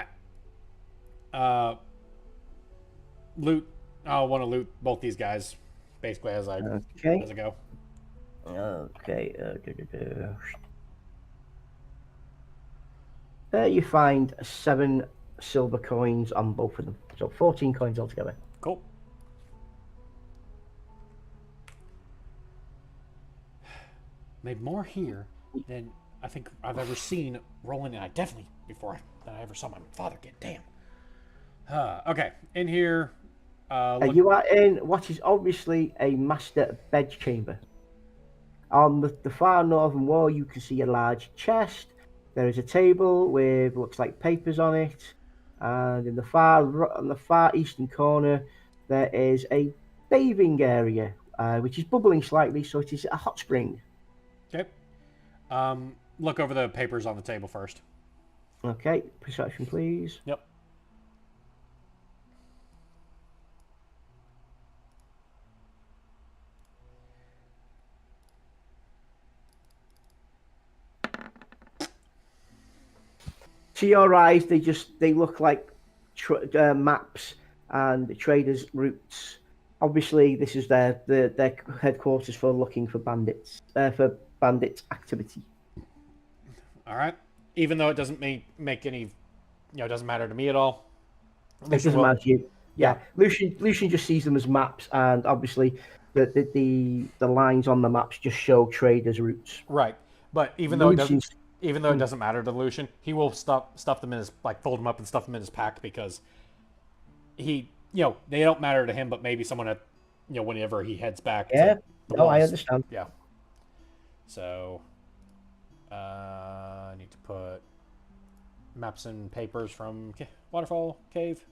right. Loot. I want to loot both these guys, basically as I go. Okay. There you find 7 silver coins on both of them, so 14 coins altogether. Cool. Made more here than I think I've ever seen rolling, and I definitely than I ever saw my father get. Damn. Okay, in here. You are in what is obviously a master bedchamber. On the far northern wall, you can see a large chest. There is a table with looks like papers on it, and in the far eastern corner, there is a bathing area, which is bubbling slightly, so it is a hot spring. Okay. Look over the papers on the table first. Okay, perception, please. Yep. To your eyes, they look like maps and traders' routes. Obviously, this is their headquarters for looking for bandits activity. All right. Even though it doesn't make any, it doesn't matter to me at all. It doesn't matter to you. Yeah. Lucian just sees them as maps, and obviously the lines on the maps just show traders' routes. Right. But even though it doesn't matter to Lucian, he will stuff them in his fold them up and stuff them in his pack because he they don't matter to him, but maybe someone at, whenever he heads back Yeah. to the No, I wolves. understand. Yeah. So, I need to put maps and papers from Waterfall Cave.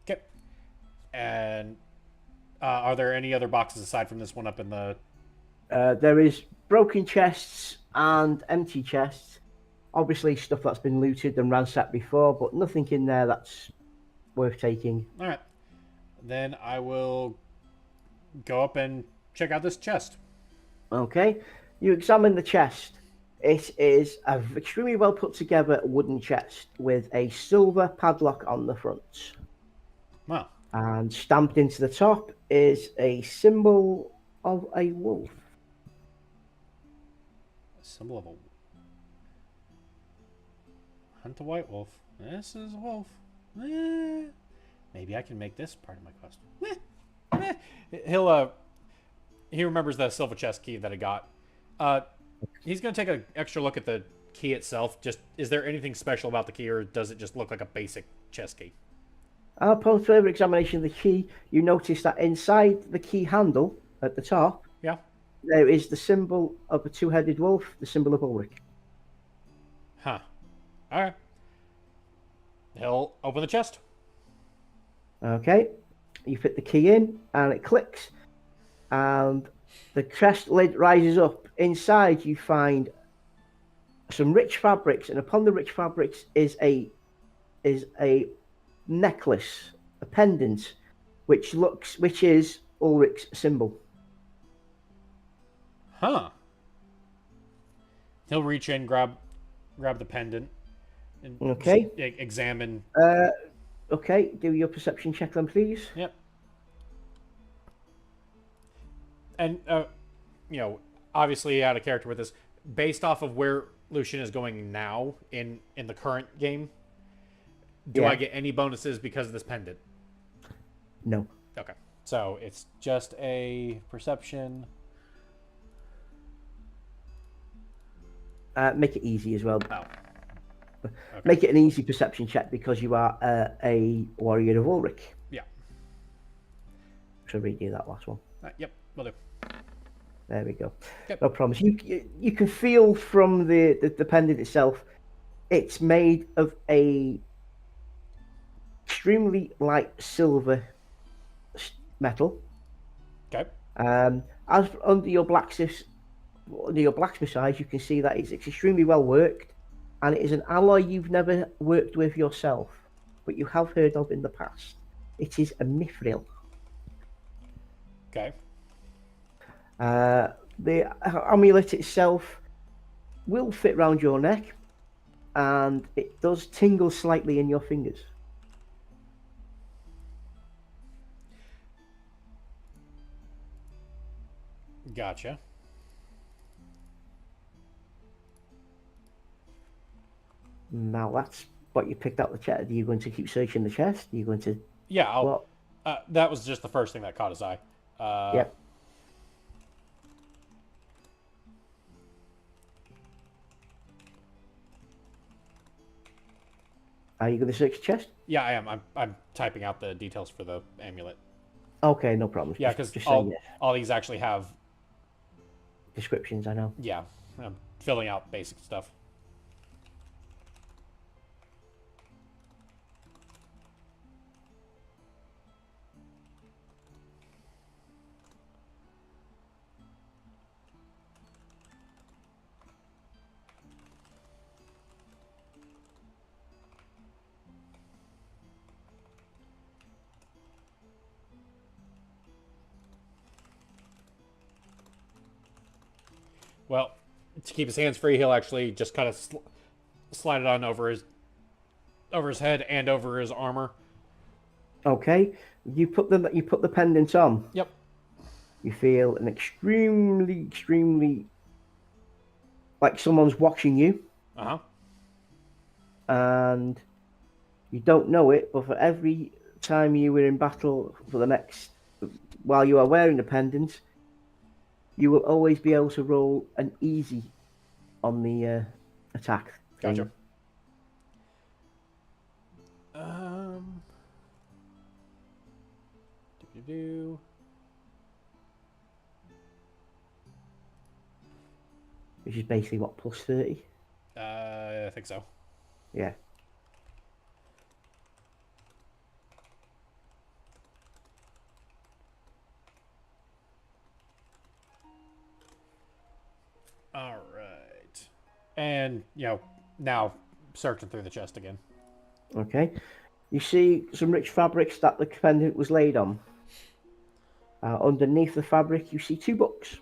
Okay. And are there any other boxes aside from this one up in the... There is broken chests and empty chests. Obviously, stuff that's been looted and ransacked before, but nothing in there that's worth taking. All right. Then I will go up and check out this chest. Okay, you examine the chest. It is a extremely well put together wooden chest with a silver padlock on the front. Wow. And stamped into the top is a symbol of a wolf. A symbol of a... Hunt the white wolf. This is a wolf. Maybe I can make this part of my quest. He remembers the silver chest key that I got. He's going to take an extra look at the key itself. Just, is there anything special about the key, or does it just look like a basic chest key? Upon further examination of the key, you notice that inside the key handle at the top, Yeah. there is the symbol of a two-headed wolf, the symbol of Ulrich. Huh. All right. He'll open the chest. Okay, you fit the key in, and it clicks, and the chest lid rises up. Inside, you find some rich fabrics, and upon the rich fabrics is a necklace, a pendant, which is Ulrich's symbol. Huh. He'll reach in, grab the pendant, and Okay. examine. Okay, do your perception check then, please. Yep. And obviously out of character with this, based off of where Lucian is going now in the current game, do I get any bonuses because of this pendant? No. Okay. So it's just a perception. Make it easy as well. Oh. Okay. Make it an easy perception check because you are a warrior of Ulrich. Yeah. So redo that last one. Yep, will do. There we go. Yep. No promise. You can feel from the pendant itself, it's made of a extremely light silver metal. Okay. As under your blacksmith's eyes, you can see that it's extremely well worked, and it is an alloy you've never worked with yourself, but you have heard of in the past. It is a mithril. Okay. The amulet itself will fit round your neck, and it does tingle slightly in your fingers. Gotcha. Now that's what you picked out the chest. Are you going to keep searching the chest? Are you going to? Yeah, that was just the first thing that caught his eye. Yep. Are you going to search the chest? Yeah, I am. I'm typing out the details for the amulet. Okay, no problem. Yeah, because just all these actually have descriptions. I know. Yeah, I'm filling out basic stuff. Well, to keep his hands free, he'll actually just kind of slide it on over his head and over his armor. Okay, you put the pendant on. Yep. You feel an extremely like someone's watching you, Uh-huh. and you don't know it, but for every time you were in battle for the next, while you are wearing the pendant, you will always be able to roll an easy on the attack Gotcha. thing. Um. Do. Which is basically what, plus 30? I think so. Yeah. All right. And now searching through the chest again. Okay. You see some rich fabrics that the pendant was laid on. Underneath the fabric, you see 2 books.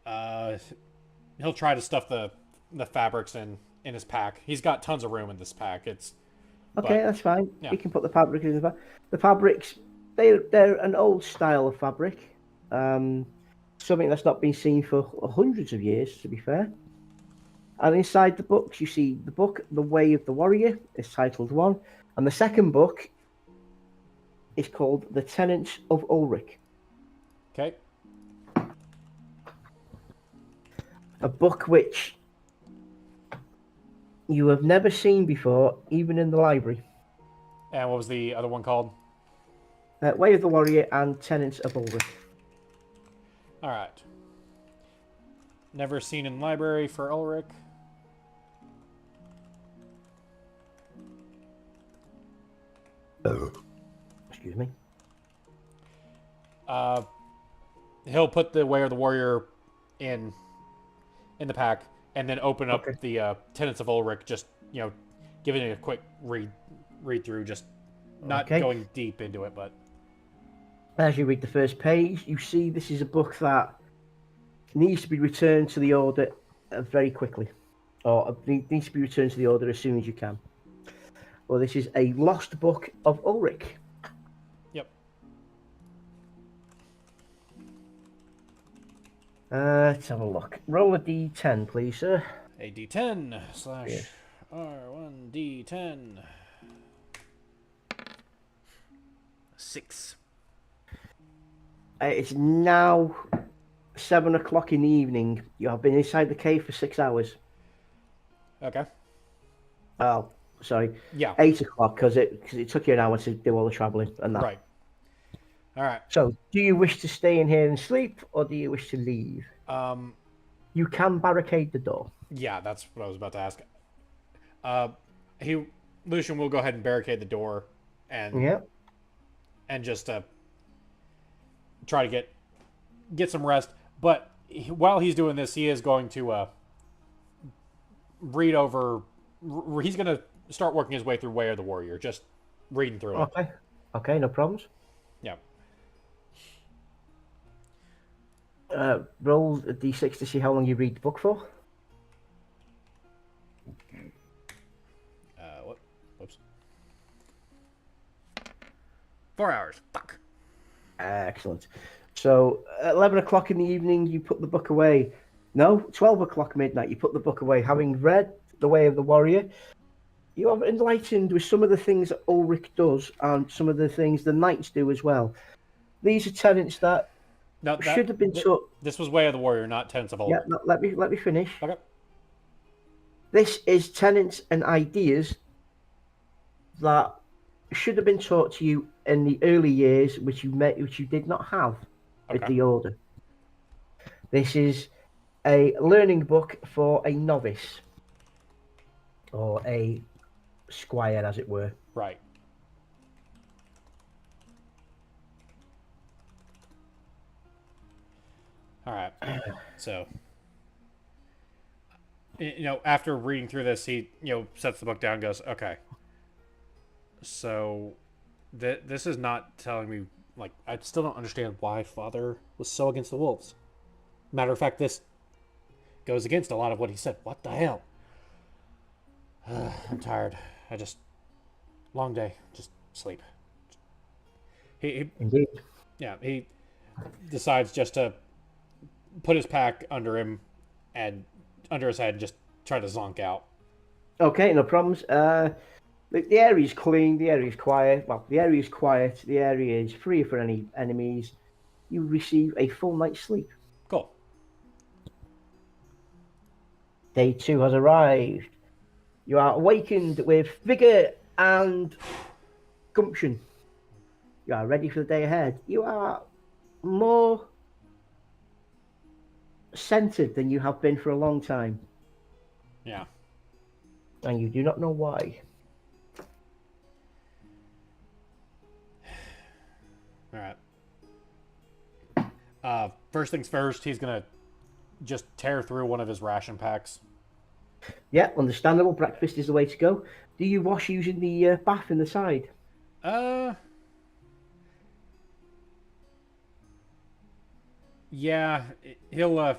Uh, he'll try to stuff the fabrics in his pack. He's got tons of room in this pack. Okay, But that's fine. yeah. You can put the fabric in the back. The fabrics, they're an old style of fabric. Something that's not been seen for hundreds of years, to be fair. And inside the books, you see the book, The Way of the Warrior, is titled 1. And the second book is called The Tenets of Ulrich. Okay. A book which you have never seen before, even in the library. And what was the other one called? Way of the Warrior and Tenets of Ulrich. All right. Never seen in library for Ulrich. Excuse me. He'll put the Way of the Warrior in the pack, and then open up the Tenets of Ulrich. Just giving it a quick read through. Just not going deep into it, but as you read the first page, you see this is a book that needs to be returned to the Order very quickly, or needs to be returned to the Order as soon as you can. Well, this is a lost book of Ulrich. Yep. Let's have a look. Roll a d10, please, sir. A d10 / R1d10. 6. It's now 7 o'clock in the evening. You have been inside the cave for 6 hours. Okay. Oh, sorry. Yeah. 8 o'clock, because it took you an hour to do all the traveling and that. Right. All right. So, do you wish to stay in here and sleep, or do you wish to leave? You can barricade the door. Yeah, that's what I was about to ask. Lucian will go ahead and barricade the door, and just try to get some rest. But while he's doing this, he is going to read over. He's going to start working his way through Way of the Warrior, just reading through it. Okay, no problems. Yeah. Roll a d6 to see how long you read the book for. Whoops. 4 hours. Fuck. Excellent. So, at 11 o'clock in the evening, you put the book away. No, 12 o'clock midnight, you put the book away. Having read The Way of the Warrior, you are enlightened with some of the things that Ulrich does and some of the things the knights do as well. These are tenets that should have been taught. This was Way of the Warrior, not Tenets of Ulrich. Yeah, let me finish. Okay. This is tenets and ideas that should have been taught to you in the early years, which you did not have with the Order. This is a learning book for a novice, or a squire, as it were. Right. All right. So, after reading through this, he, sets the book down and goes, okay. So, this is not telling me, I still don't understand why Father was so against the wolves. Matter of fact, this goes against a lot of what he said. What the hell? I'm tired. Long day. Just sleep. He Indeed. Yeah, he decides just to put his pack under him and under his head and just try to zonk out. Okay, no problems. The area is clean. The area is quiet. Well, the area is quiet. The area is free for any enemies. You receive a full night's sleep. Cool. Day 2 has arrived. You are awakened with vigor and gumption. You are ready for the day ahead. You are more centered than you have been for a long time. Yeah. And you do not know why. All right. First things first, he's going to just tear through one of his ration packs. Yeah, understandable. Breakfast is the way to go. Do you wash using the bath in the side? Yeah, he'll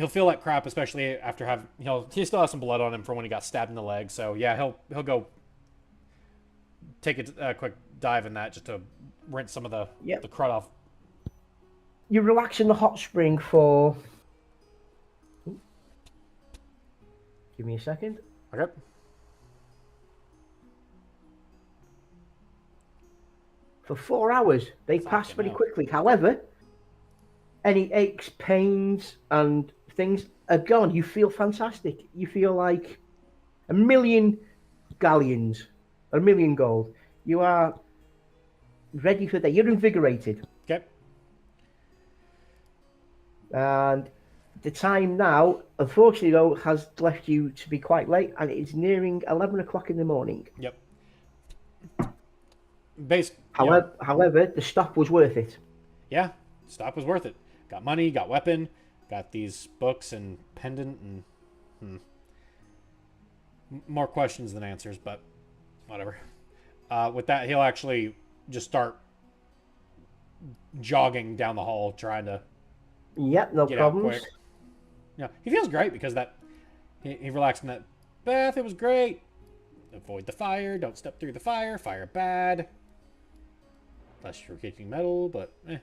feel like crap, especially after having he still has some blood on him from when he got stabbed in the leg. So yeah, he'll go take a quick dive in that just to rinse some of the crud off. You relax in the hot spring for. Give me a second. Okay. For 4 hours. They pass very quickly. However, any aches, pains, and things are gone. You feel fantastic. You feel like 1,000,000 galleons, 1,000,000 gold. You are ready for that. You're invigorated. Okay. And the time now, unfortunately, though, has left you to be quite late, and it is nearing 11 o'clock in the morning. Yep. However, the stop was worth it. Yeah, stop was worth it. Got money, got weapon, got these books and pendant, and more questions than answers, but whatever. With that, he'll actually just start jogging down the hall, trying to Yep, no get problems. out quick. Yeah, he feels great because he relaxed in that bath. It was great. Avoid the fire. Don't step through the fire. Fire bad. Unless you're kicking metal, but eh.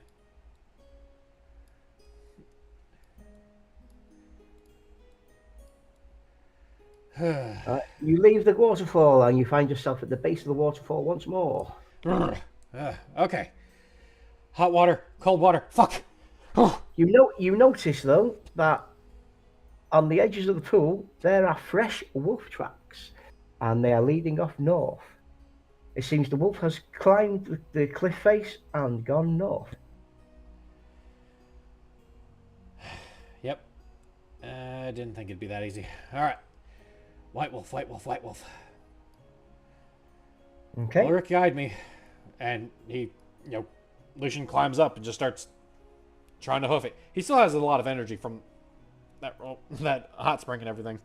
You leave the waterfall and you find yourself at the base of the waterfall once more. Okay. Hot water, cold water. Fuck. You notice though that on the edges of the pool there are fresh wolf tracks, and they are leading off north. It seems the wolf has climbed the cliff face and gone north. Yep. I didn't think it'd be that easy. All right. White wolf, white wolf, white wolf. Okay. Ulrich guide me, and he, Lucian climbs up and just starts trying to hoof it. He still has a lot of energy from that hot spring and everything.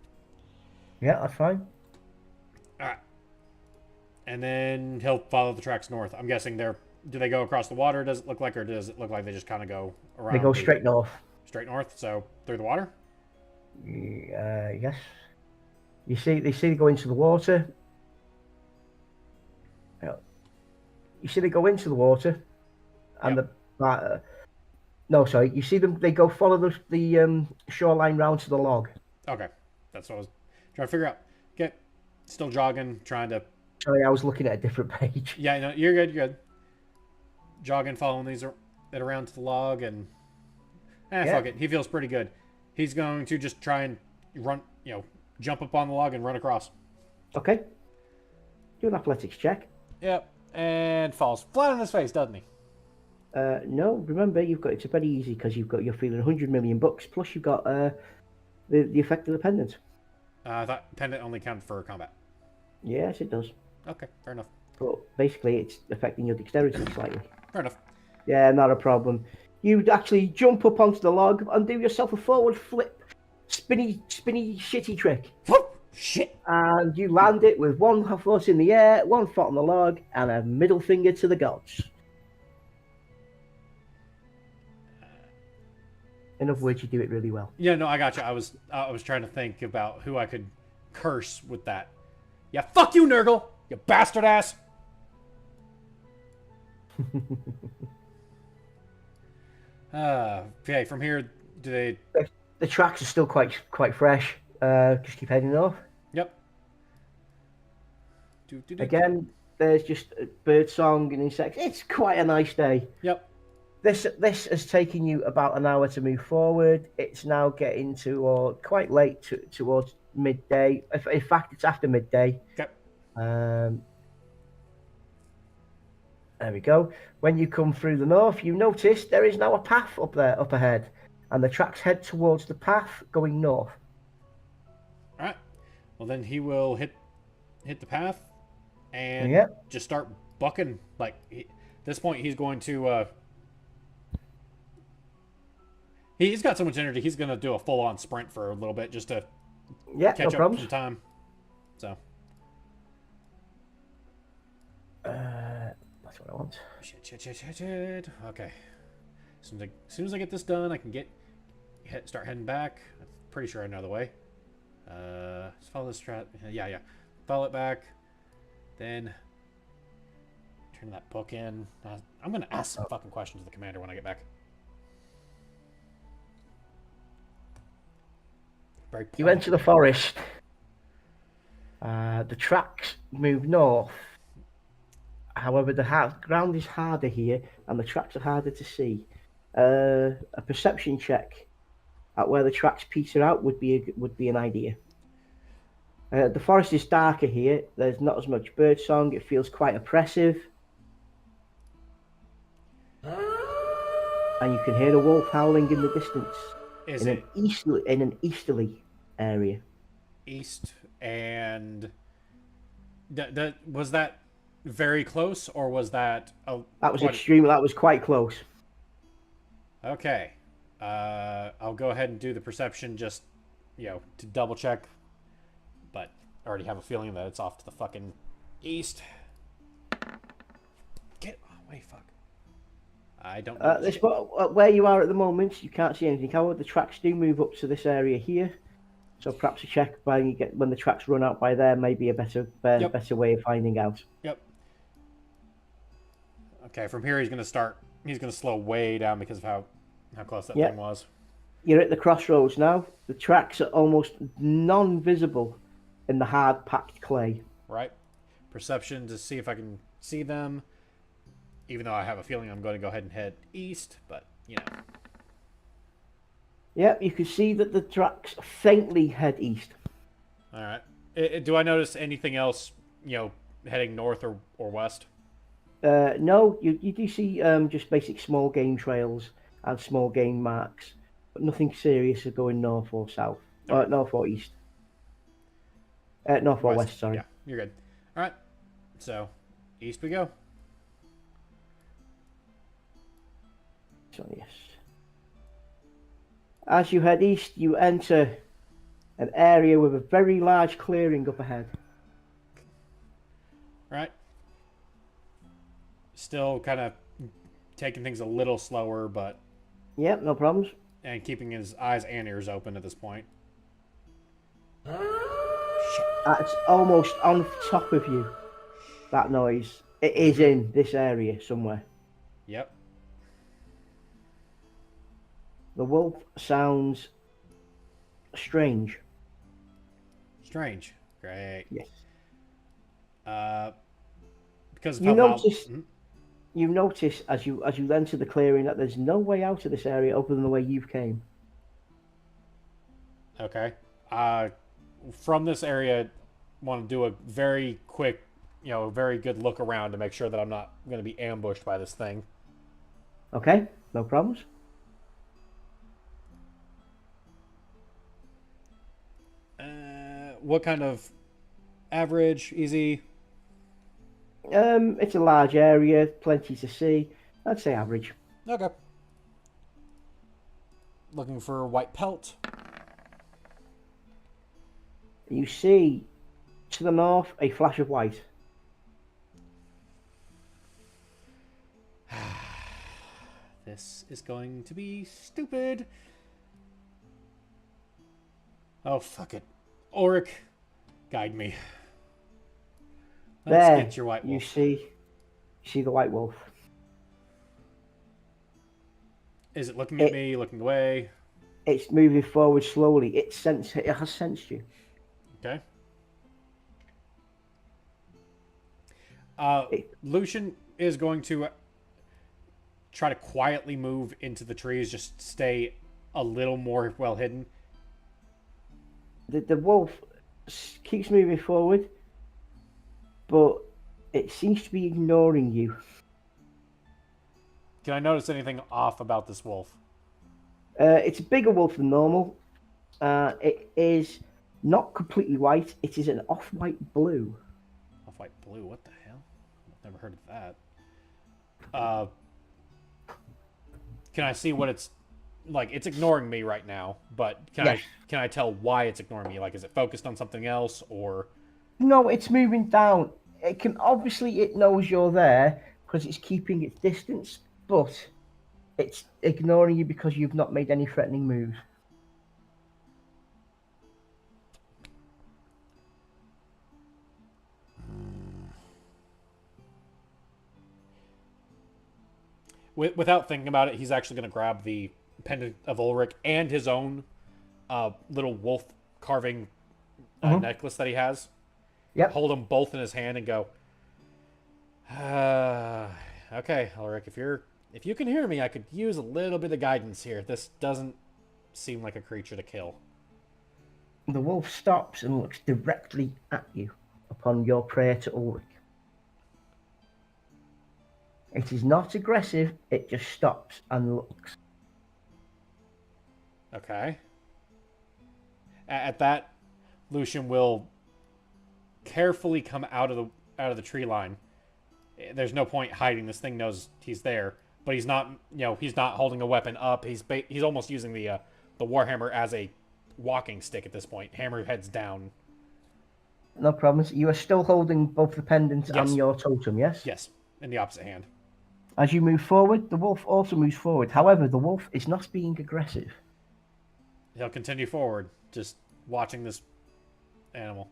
Yeah, that's fine. All right. And then he'll follow the tracks north. I'm guessing do they go across the water, does it look like, or does it look like they just kind of go around? They go straight north. Straight north, so through the water? Yes. They see they go into the water. You see they go into the water, and no, sorry. You see them. They go follow the shoreline round to the log. Okay, that's what I was trying to figure out. Okay, still jogging, trying to. Sorry, I was looking at a different page. Yeah, no, you're good. You're good. Jogging, following it around to the log, and fuck it. He feels pretty good. He's going to just try and run. Jump up on the log and run across. Okay. Do an athletics check. Yep, and falls flat on his face, doesn't he? No, remember it's very easy because you're feeling 100 million bucks plus you've got the effect of the pendant. I thought pendant only counted for combat. Yes, it does. Okay, fair enough. But basically, it's affecting your dexterity slightly. Fair enough. Yeah, not a problem. You'd actually jump up onto the log and do yourself a forward flip, spinny, shitty trick. Shit. And you land it with one foot in the air, one foot on the log, and a middle finger to the gods. In other words, you do it really well. Yeah, no, I got you. I was trying to think about who I could curse with that. Yeah, fuck you, Nurgle, you bastard ass. Okay, from here, do they... The tracks are still quite fresh. Just keep heading north. Yep. Again, there's just bird song and insects. It's quite a nice day. Yep. This has taken you about an hour to move forward. It's now getting to quite late towards midday. In fact, it's after midday. Okay. There we go. When you come through the north, you notice there is now a path up there, up ahead, and the tracks head towards the path going north. All right. Well, then he will hit the path and just start bucking. Like at this point, he's going to. He's got so much energy. He's going to do a full-on sprint for a little bit just to catch up some time. So. That's what I want. Shit. Okay. As soon as I get this done, I can start heading back. I'm pretty sure I know the way. Just follow this strat. Yeah. Follow it back. Then turn that book in. I'm gonna ask some fucking questions to the commander when I get back. You enter the forest. The tracks move north. However, the ground is harder here, and the tracks are harder to see. A perception check at where the tracks peter out would be an idea. The forest is darker here. There's not as much bird song. It feels quite oppressive, and you can hear a wolf howling in the distance. In an easterly area. East and was that very close, or was that? That was quite close. Okay, I'll go ahead and do the perception just, to double check. But I already have a feeling that it's off to the fucking east. Get away, fuck. I don't know. Where you are at the moment, you can't see anything. However, the tracks do move up to this area here. So perhaps a check when the tracks run out by there may be a better way of finding out. Yep. Okay, from here he's gonna slow way down because of how close that thing was. You're at the crossroads now. The tracks are almost non-visible in the hard packed clay. Right. Perception to see if I can see them. Even though I have a feeling I'm going to go ahead and head east, but Yep, you can see that the tracks faintly head east. All right. Do I notice anything else, heading north or west? No, you do see just basic small game trails and small game marks, but nothing serious of going north or south, north or east. North or west, sorry. Yeah, you're good. All right. So, east we go. So, yes. As you head east, you enter an area with a very large clearing up ahead. Right. Still kind of taking things a little slower, but... Yep, no problems. And keeping his eyes and ears open at this point. It's almost on top of you, that noise. It is in this area somewhere. Yep. The wolf sounds strange. Strange. Great. Yes. Because of you notice as you enter the clearing that there's no way out of this area other than the way you came. Okay. From this area, want to do a very quick, very good look around to make sure that I'm not going to be ambushed by this thing. Okay, no problems. What kind of average, easy? It's a large area, plenty to see. I'd say average. Okay. Looking for a white pelt. You see to the north a flash of white. This is going to be stupid. Oh, fuck it. Ulrich, guide me. Let's get your white wolf. You see the white wolf. Is it looking at me, looking away? It's moving forward slowly. It has sensed you. Okay. It, Lucian is going to try to quietly move into the trees, just stay a little more well hidden. the wolf keeps moving forward, but it seems to be ignoring you. Can I notice anything off about this wolf? It's a bigger wolf than normal. It is not completely white. It is an off-white blue. Off-white blue, what the hell? I've never heard of that. Uh, can I see what it's like? It's ignoring me right now, but Yes. can I tell why it's ignoring me? Like, is it focused on something else, or No, it's moving down. It knows you're there because it's keeping its distance, but it's ignoring you because you've not made any threatening moves. without thinking about it, he's actually going to grab the pendant of Ulrich and his own little wolf carving necklace that he has. Yep. Hold them both in his hand and go. Okay, Ulrich, if you can hear me, I could use a little bit of guidance here. This doesn't seem like a creature to kill. The wolf stops and looks directly at you upon your prayer to Ulrich. It is not aggressive, it just stops and looks. Okay. At that, Lucian will carefully come out of the tree line. There's no point hiding. This thing knows he's there, but he's not. He's not holding a weapon up. He's almost using the warhammer as a walking stick at this point. Hammer heads down. No problems. You are still holding both the pendant and your totem, yes? Yes, in the opposite hand. As you move forward, the wolf also moves forward. However, the wolf is not being aggressive. He'll continue forward, just watching this animal.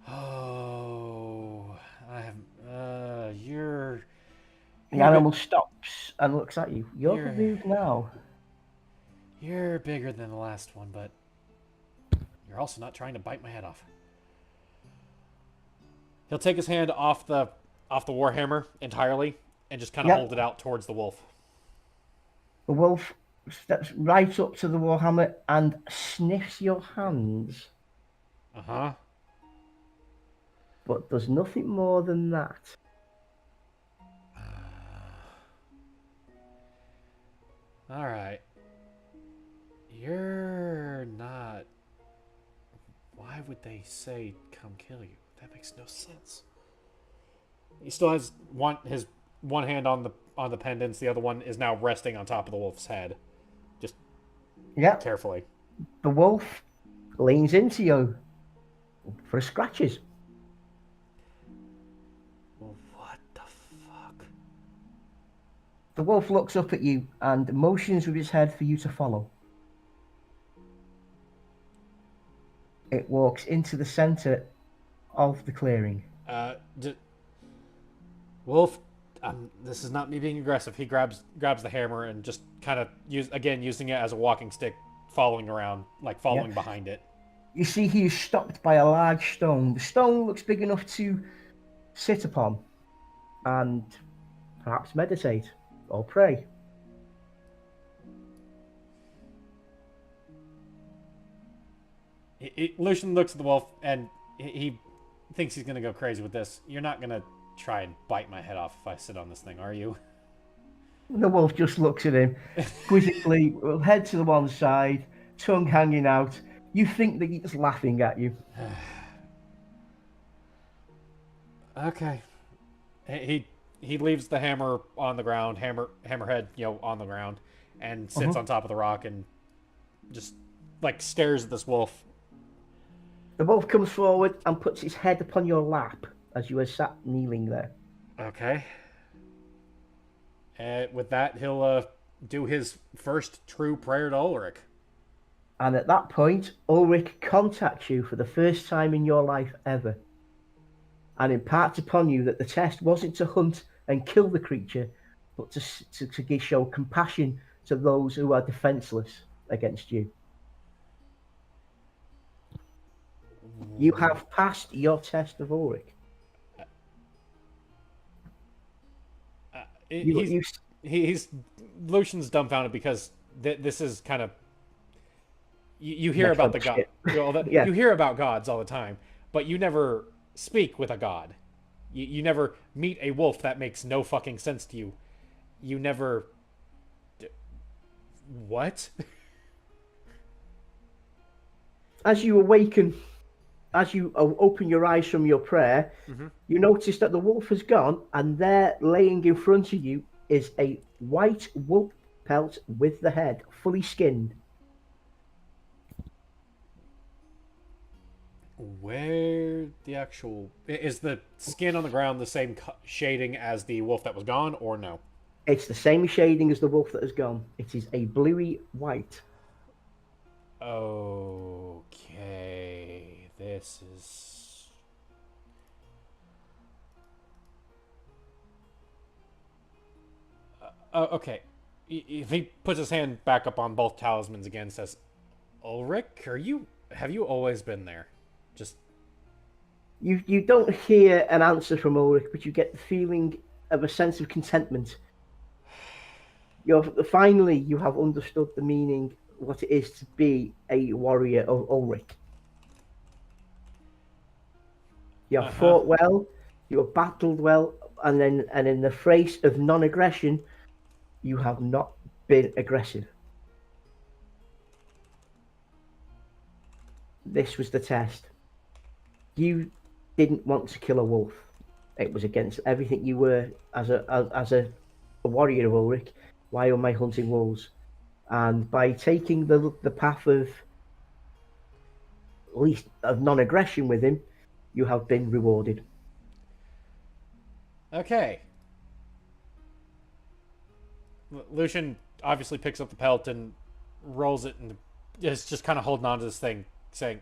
Oh, I have. You're. The animal stops and looks at you. You're the move now. You're bigger than the last one, but you're also not trying to bite my head off. He'll take his hand off the warhammer entirely and just kind of hold it out towards the wolf. The wolf steps right up to the warhammer and sniffs your hands. Uh-huh. But does nothing more than that. All right. You're not. Why would they say come kill you? That makes no sense. He still has his one hand on the pendants. The other one is now resting on top of the wolf's head, just carefully. The wolf leans into you for scratches. Well, what the fuck? The wolf looks up at you and motions with his head for you to follow. It walks into the center of the clearing. Wolf, this is not me being aggressive. He grabs the hammer and just kind of using it as a walking stick, following around, like following behind it. You see he is stopped by a large stone. The stone looks big enough to sit upon and perhaps meditate or pray. Lucian looks at the wolf and he thinks he's going to go crazy with this. You're not going to try and bite my head off if I sit on this thing, are you? The wolf just looks at him quizzically, will head to the one side, tongue hanging out. You think that he's laughing at you. Okay. He leaves the hammer on the ground, hammerhead, on the ground, and sits on top of the rock and just like stares at this wolf. The wolf comes forward and puts his head upon your lap as you are sat kneeling there. Okay. With that, he'll do his first true prayer to Ulrich. And at that point, Ulrich contacts you for the first time in your life ever, and imparts upon you that the test wasn't to hunt and kill the creature, but to show compassion to those who are defenseless against you. You have passed your test of Ulrich. He's Lucian's dumbfounded because this is kind of you hear about the god, Yeah. you hear about gods all the time, but you never speak with a god. You never meet a wolf that makes no fucking sense to you. You never. What? As you awaken, as you open your eyes from your prayer, you notice that the wolf has gone, and there, laying in front of you, is a white wolf pelt with the head fully skinned. Where the actual is the skin on the ground the same shading as the wolf that was gone, or no? It's the same shading as the wolf that has gone. It is a bluey white. Okay, this is. Okay, if he puts his hand back up on both talismans again, says, "Ulrich, have you always been there?" Just You don't hear an answer from Ulrich, but you get the feeling of a sense of contentment. Finally you have understood the meaning, what it is to be a warrior of Ulrich. You have fought well, you have battled well, and in the phrase of non-aggression, you have not been aggressive. This was the test. You didn't want to kill a wolf. It was against everything you were as a warrior of Ulrich. Why am I hunting wolves? And by taking the path of least of non-aggression with him, you have been rewarded. okay. Lucian obviously picks up the pelt and rolls it, and is just kind of holding on to this thing, saying,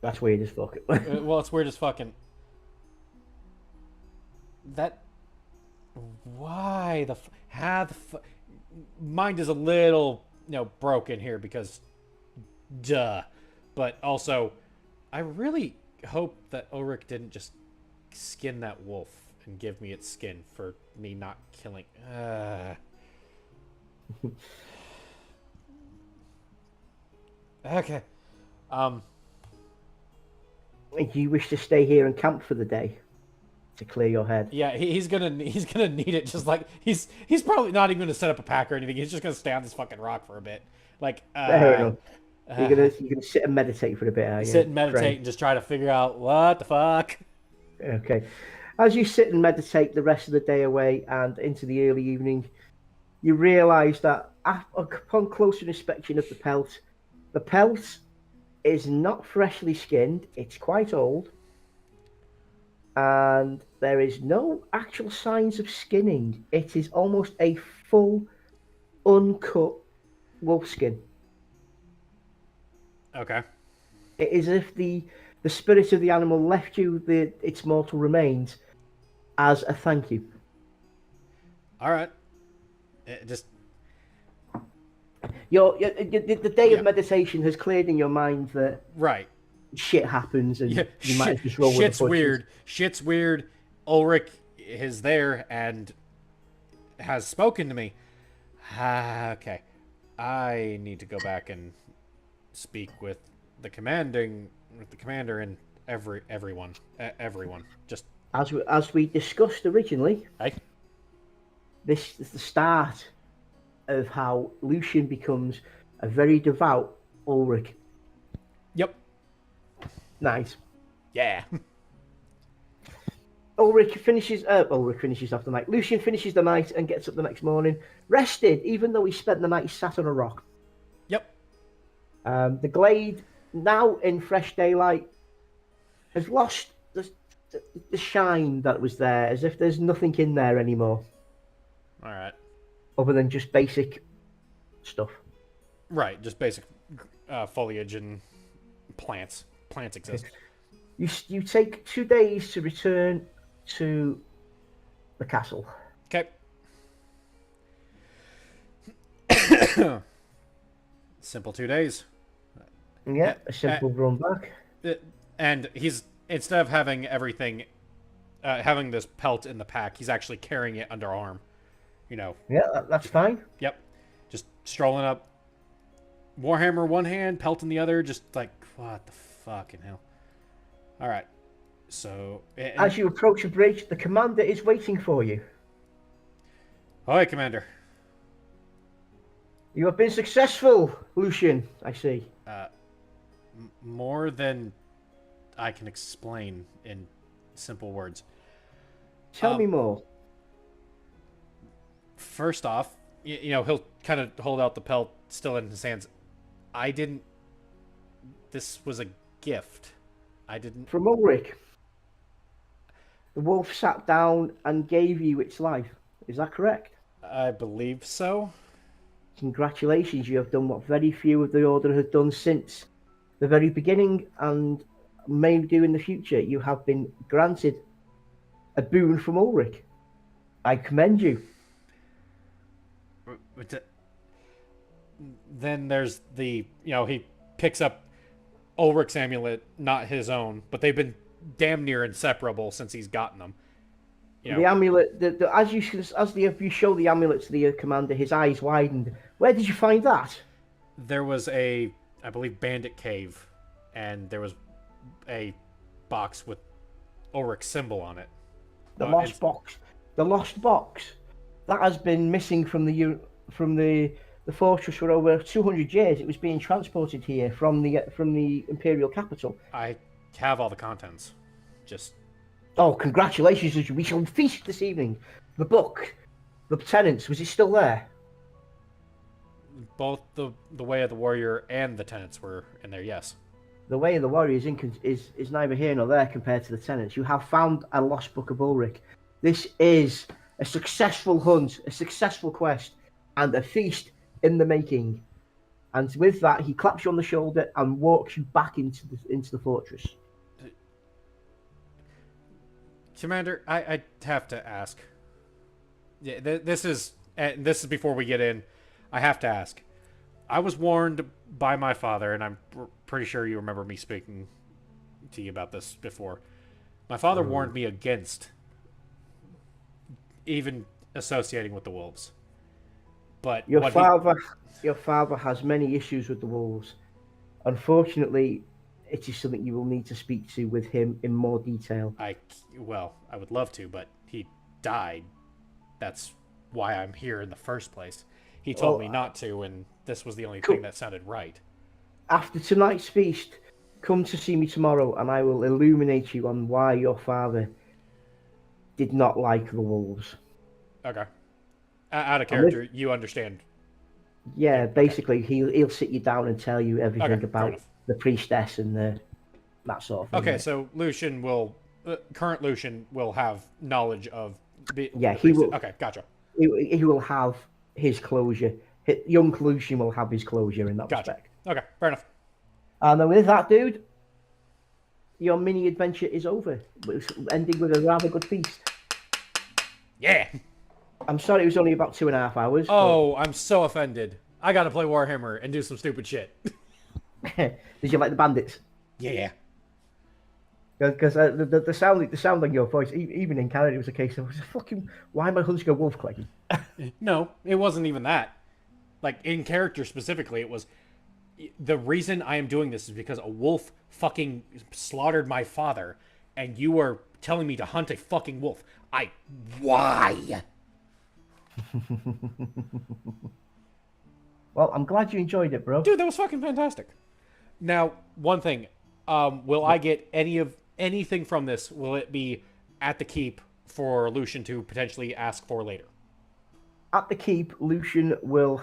That's weird as fuck. well, it's weird as fucking. That. Why the. How the. Mind is a little, broken here because. Duh. But also, I really hope that Ulrich didn't just skin that wolf and give me its skin for me not killing. Okay. You wish to stay here and camp for the day to clear your head? Yeah, he's gonna need it. Just like he's probably not even gonna set up a pack or anything. He's just gonna stay on this fucking rock for a bit. Like, fair enough. You're gonna sit and meditate for a bit, are you? Sit and meditate and just try to figure out what the fuck. Okay. As you sit and meditate the rest of the day away and into the early evening, you realise that upon closer inspection of the pelt is not freshly skinned. It's quite old, and there is no actual signs of skinning. It is almost a full, uncut wolf skin. Okay. It is as if the spirit of the animal left you its mortal remains as a thank you. All right. Just the day of meditation has cleared in your mind that right shit happens and you might just roll with the punches. Shit's weird. Ulrich is there and has spoken to me. Okay. I need to go back and speak with the commander and everyone. Just as we discussed originally. Hey? This is the start of how Lucian becomes a very devout Ulrich. Yep. Nice. Yeah. Ulrich finishes off the night. Lucian finishes the night and gets up the next morning, rested, even though he spent the night sat on a rock. Yep. The glade, now in fresh daylight, has lost the shine that was there, as if there's nothing in there anymore. All right. Other than just basic stuff. Right, just basic foliage and plants. Plants exist. You take 2 days to return to the castle. Okay. Simple 2 days. Yeah, a simple run back. And he's, instead of having everything, having this pelt in the pack, he's actually carrying it under arm. You know. Yeah, that's fine. Yep. Just strolling up. Warhammer one hand, pelt in the other. Just like, what the fucking hell. All right. So. As you approach the bridge, the commander is waiting for you. Hi, Commander. You have been successful, Lucian, I see. More than I can explain in simple words. Tell me more. First off, you know, he'll kind of hold out the pelt still in his hands. I didn't... This was a gift. I didn't... From Ulrich. The wolf sat down and gave you its life. Is that correct? I believe so. Congratulations, you have done what very few of the Order have done since the very beginning and may do in the future. You have been granted a boon from Ulrich. I commend you. Then there's the, you know, he picks up Ulrich's amulet, not his own, but they've been damn near inseparable since he's gotten them. You know, the amulet, as you show the amulet to the commander, his eyes widened. Where did you find that? There was a, I believe, bandit cave, and there was a box with Ulrich's symbol on it. The lost box. The lost box. That has been missing from the fortress for over 200 years. It was being transported here from the imperial capital. I have all the contents. Just... Oh, congratulations! We shall feast this evening. The book, the tenants, was it still there? Both the Way of the Warrior and the tenants were in there. Yes. The Way of the Warrior is neither here nor there compared to the tenants. You have found a lost book of Ulrich. This is a successful hunt, a successful quest, and a feast in the making. And with that, he claps you on the shoulder and walks you back into the fortress. Commander, I have to ask. Yeah, this is before we get in. I have to ask. I was warned by my father, and I'm pretty sure you remember me speaking to you about this before. My father warned me against even associating with the wolves. But your father has many issues with the wolves. Unfortunately, it is something you will need to speak to with him in more detail. I would love to, but he died. That's why I'm here in the first place. He told me not to, and this was the only thing that sounded right. After tonight's feast, come to see me tomorrow, and I will illuminate you on why your father did not like the wolves. Okay. Out of character, you understand. Yeah, basically, okay. He'll sit you down and tell you everything about the priestess and that sort of thing. Okay, so Lucian current Lucian will have knowledge of the he will. Okay, gotcha. He will have his closure. Young Lucian will have his closure in that respect. Okay, fair enough. And then with that, dude, your mini adventure is over, ending with a rather good feast. Yeah. I'm sorry it was only about 2.5 hours. Oh, I'm so offended. I gotta play Warhammer and do some stupid shit. Did you like the bandits? Yeah. Because the sound on your voice, even in Canada, it was a case of fucking. Why am I hunting a wolf, Clegg? No, it wasn't even that. Like in character specifically, it was the reason I am doing this is because a wolf fucking slaughtered my father, and you are telling me to hunt a fucking wolf. Why? Well, I'm glad you enjoyed it, bro. Dude, that was fucking fantastic. Now, one thing, will I get anything from this? Will it be at the keep for Lucian to potentially ask for later? At the keep, Lucian will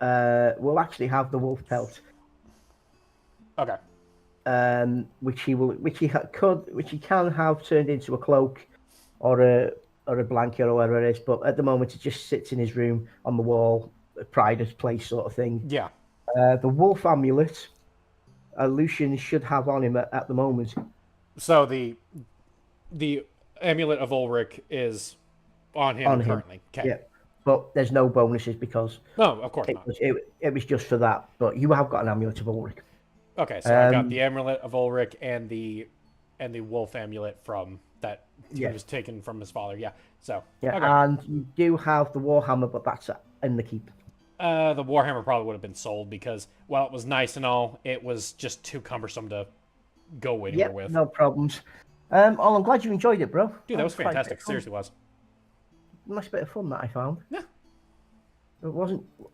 actually have the wolf pelt. Okay. Which he can have turned into a cloak, or a blanket or whatever it is. But at the moment, it just sits in his room on the wall, a pride of place sort of thing. Yeah. The wolf amulet, Lucian should have on him at the moment. So the amulet of Ulrich is on him currently. Okay. Yeah. but there's no bonuses because No, of course not. it was just for that. But you have got an amulet of Ulrich. Okay, so I got the amulet of Ulrich and the wolf amulet from that he was taken from his father. Yeah. So Yeah, okay. and you do have the Warhammer, but that's in the keep. The Warhammer probably would have been sold because while it was nice and all, it was just too cumbersome to go anywhere with. No problems. Oh, I'm glad you enjoyed it, bro. Dude, that was fantastic. Seriously was. Nice bit of fun that I found. Yeah. It wasn't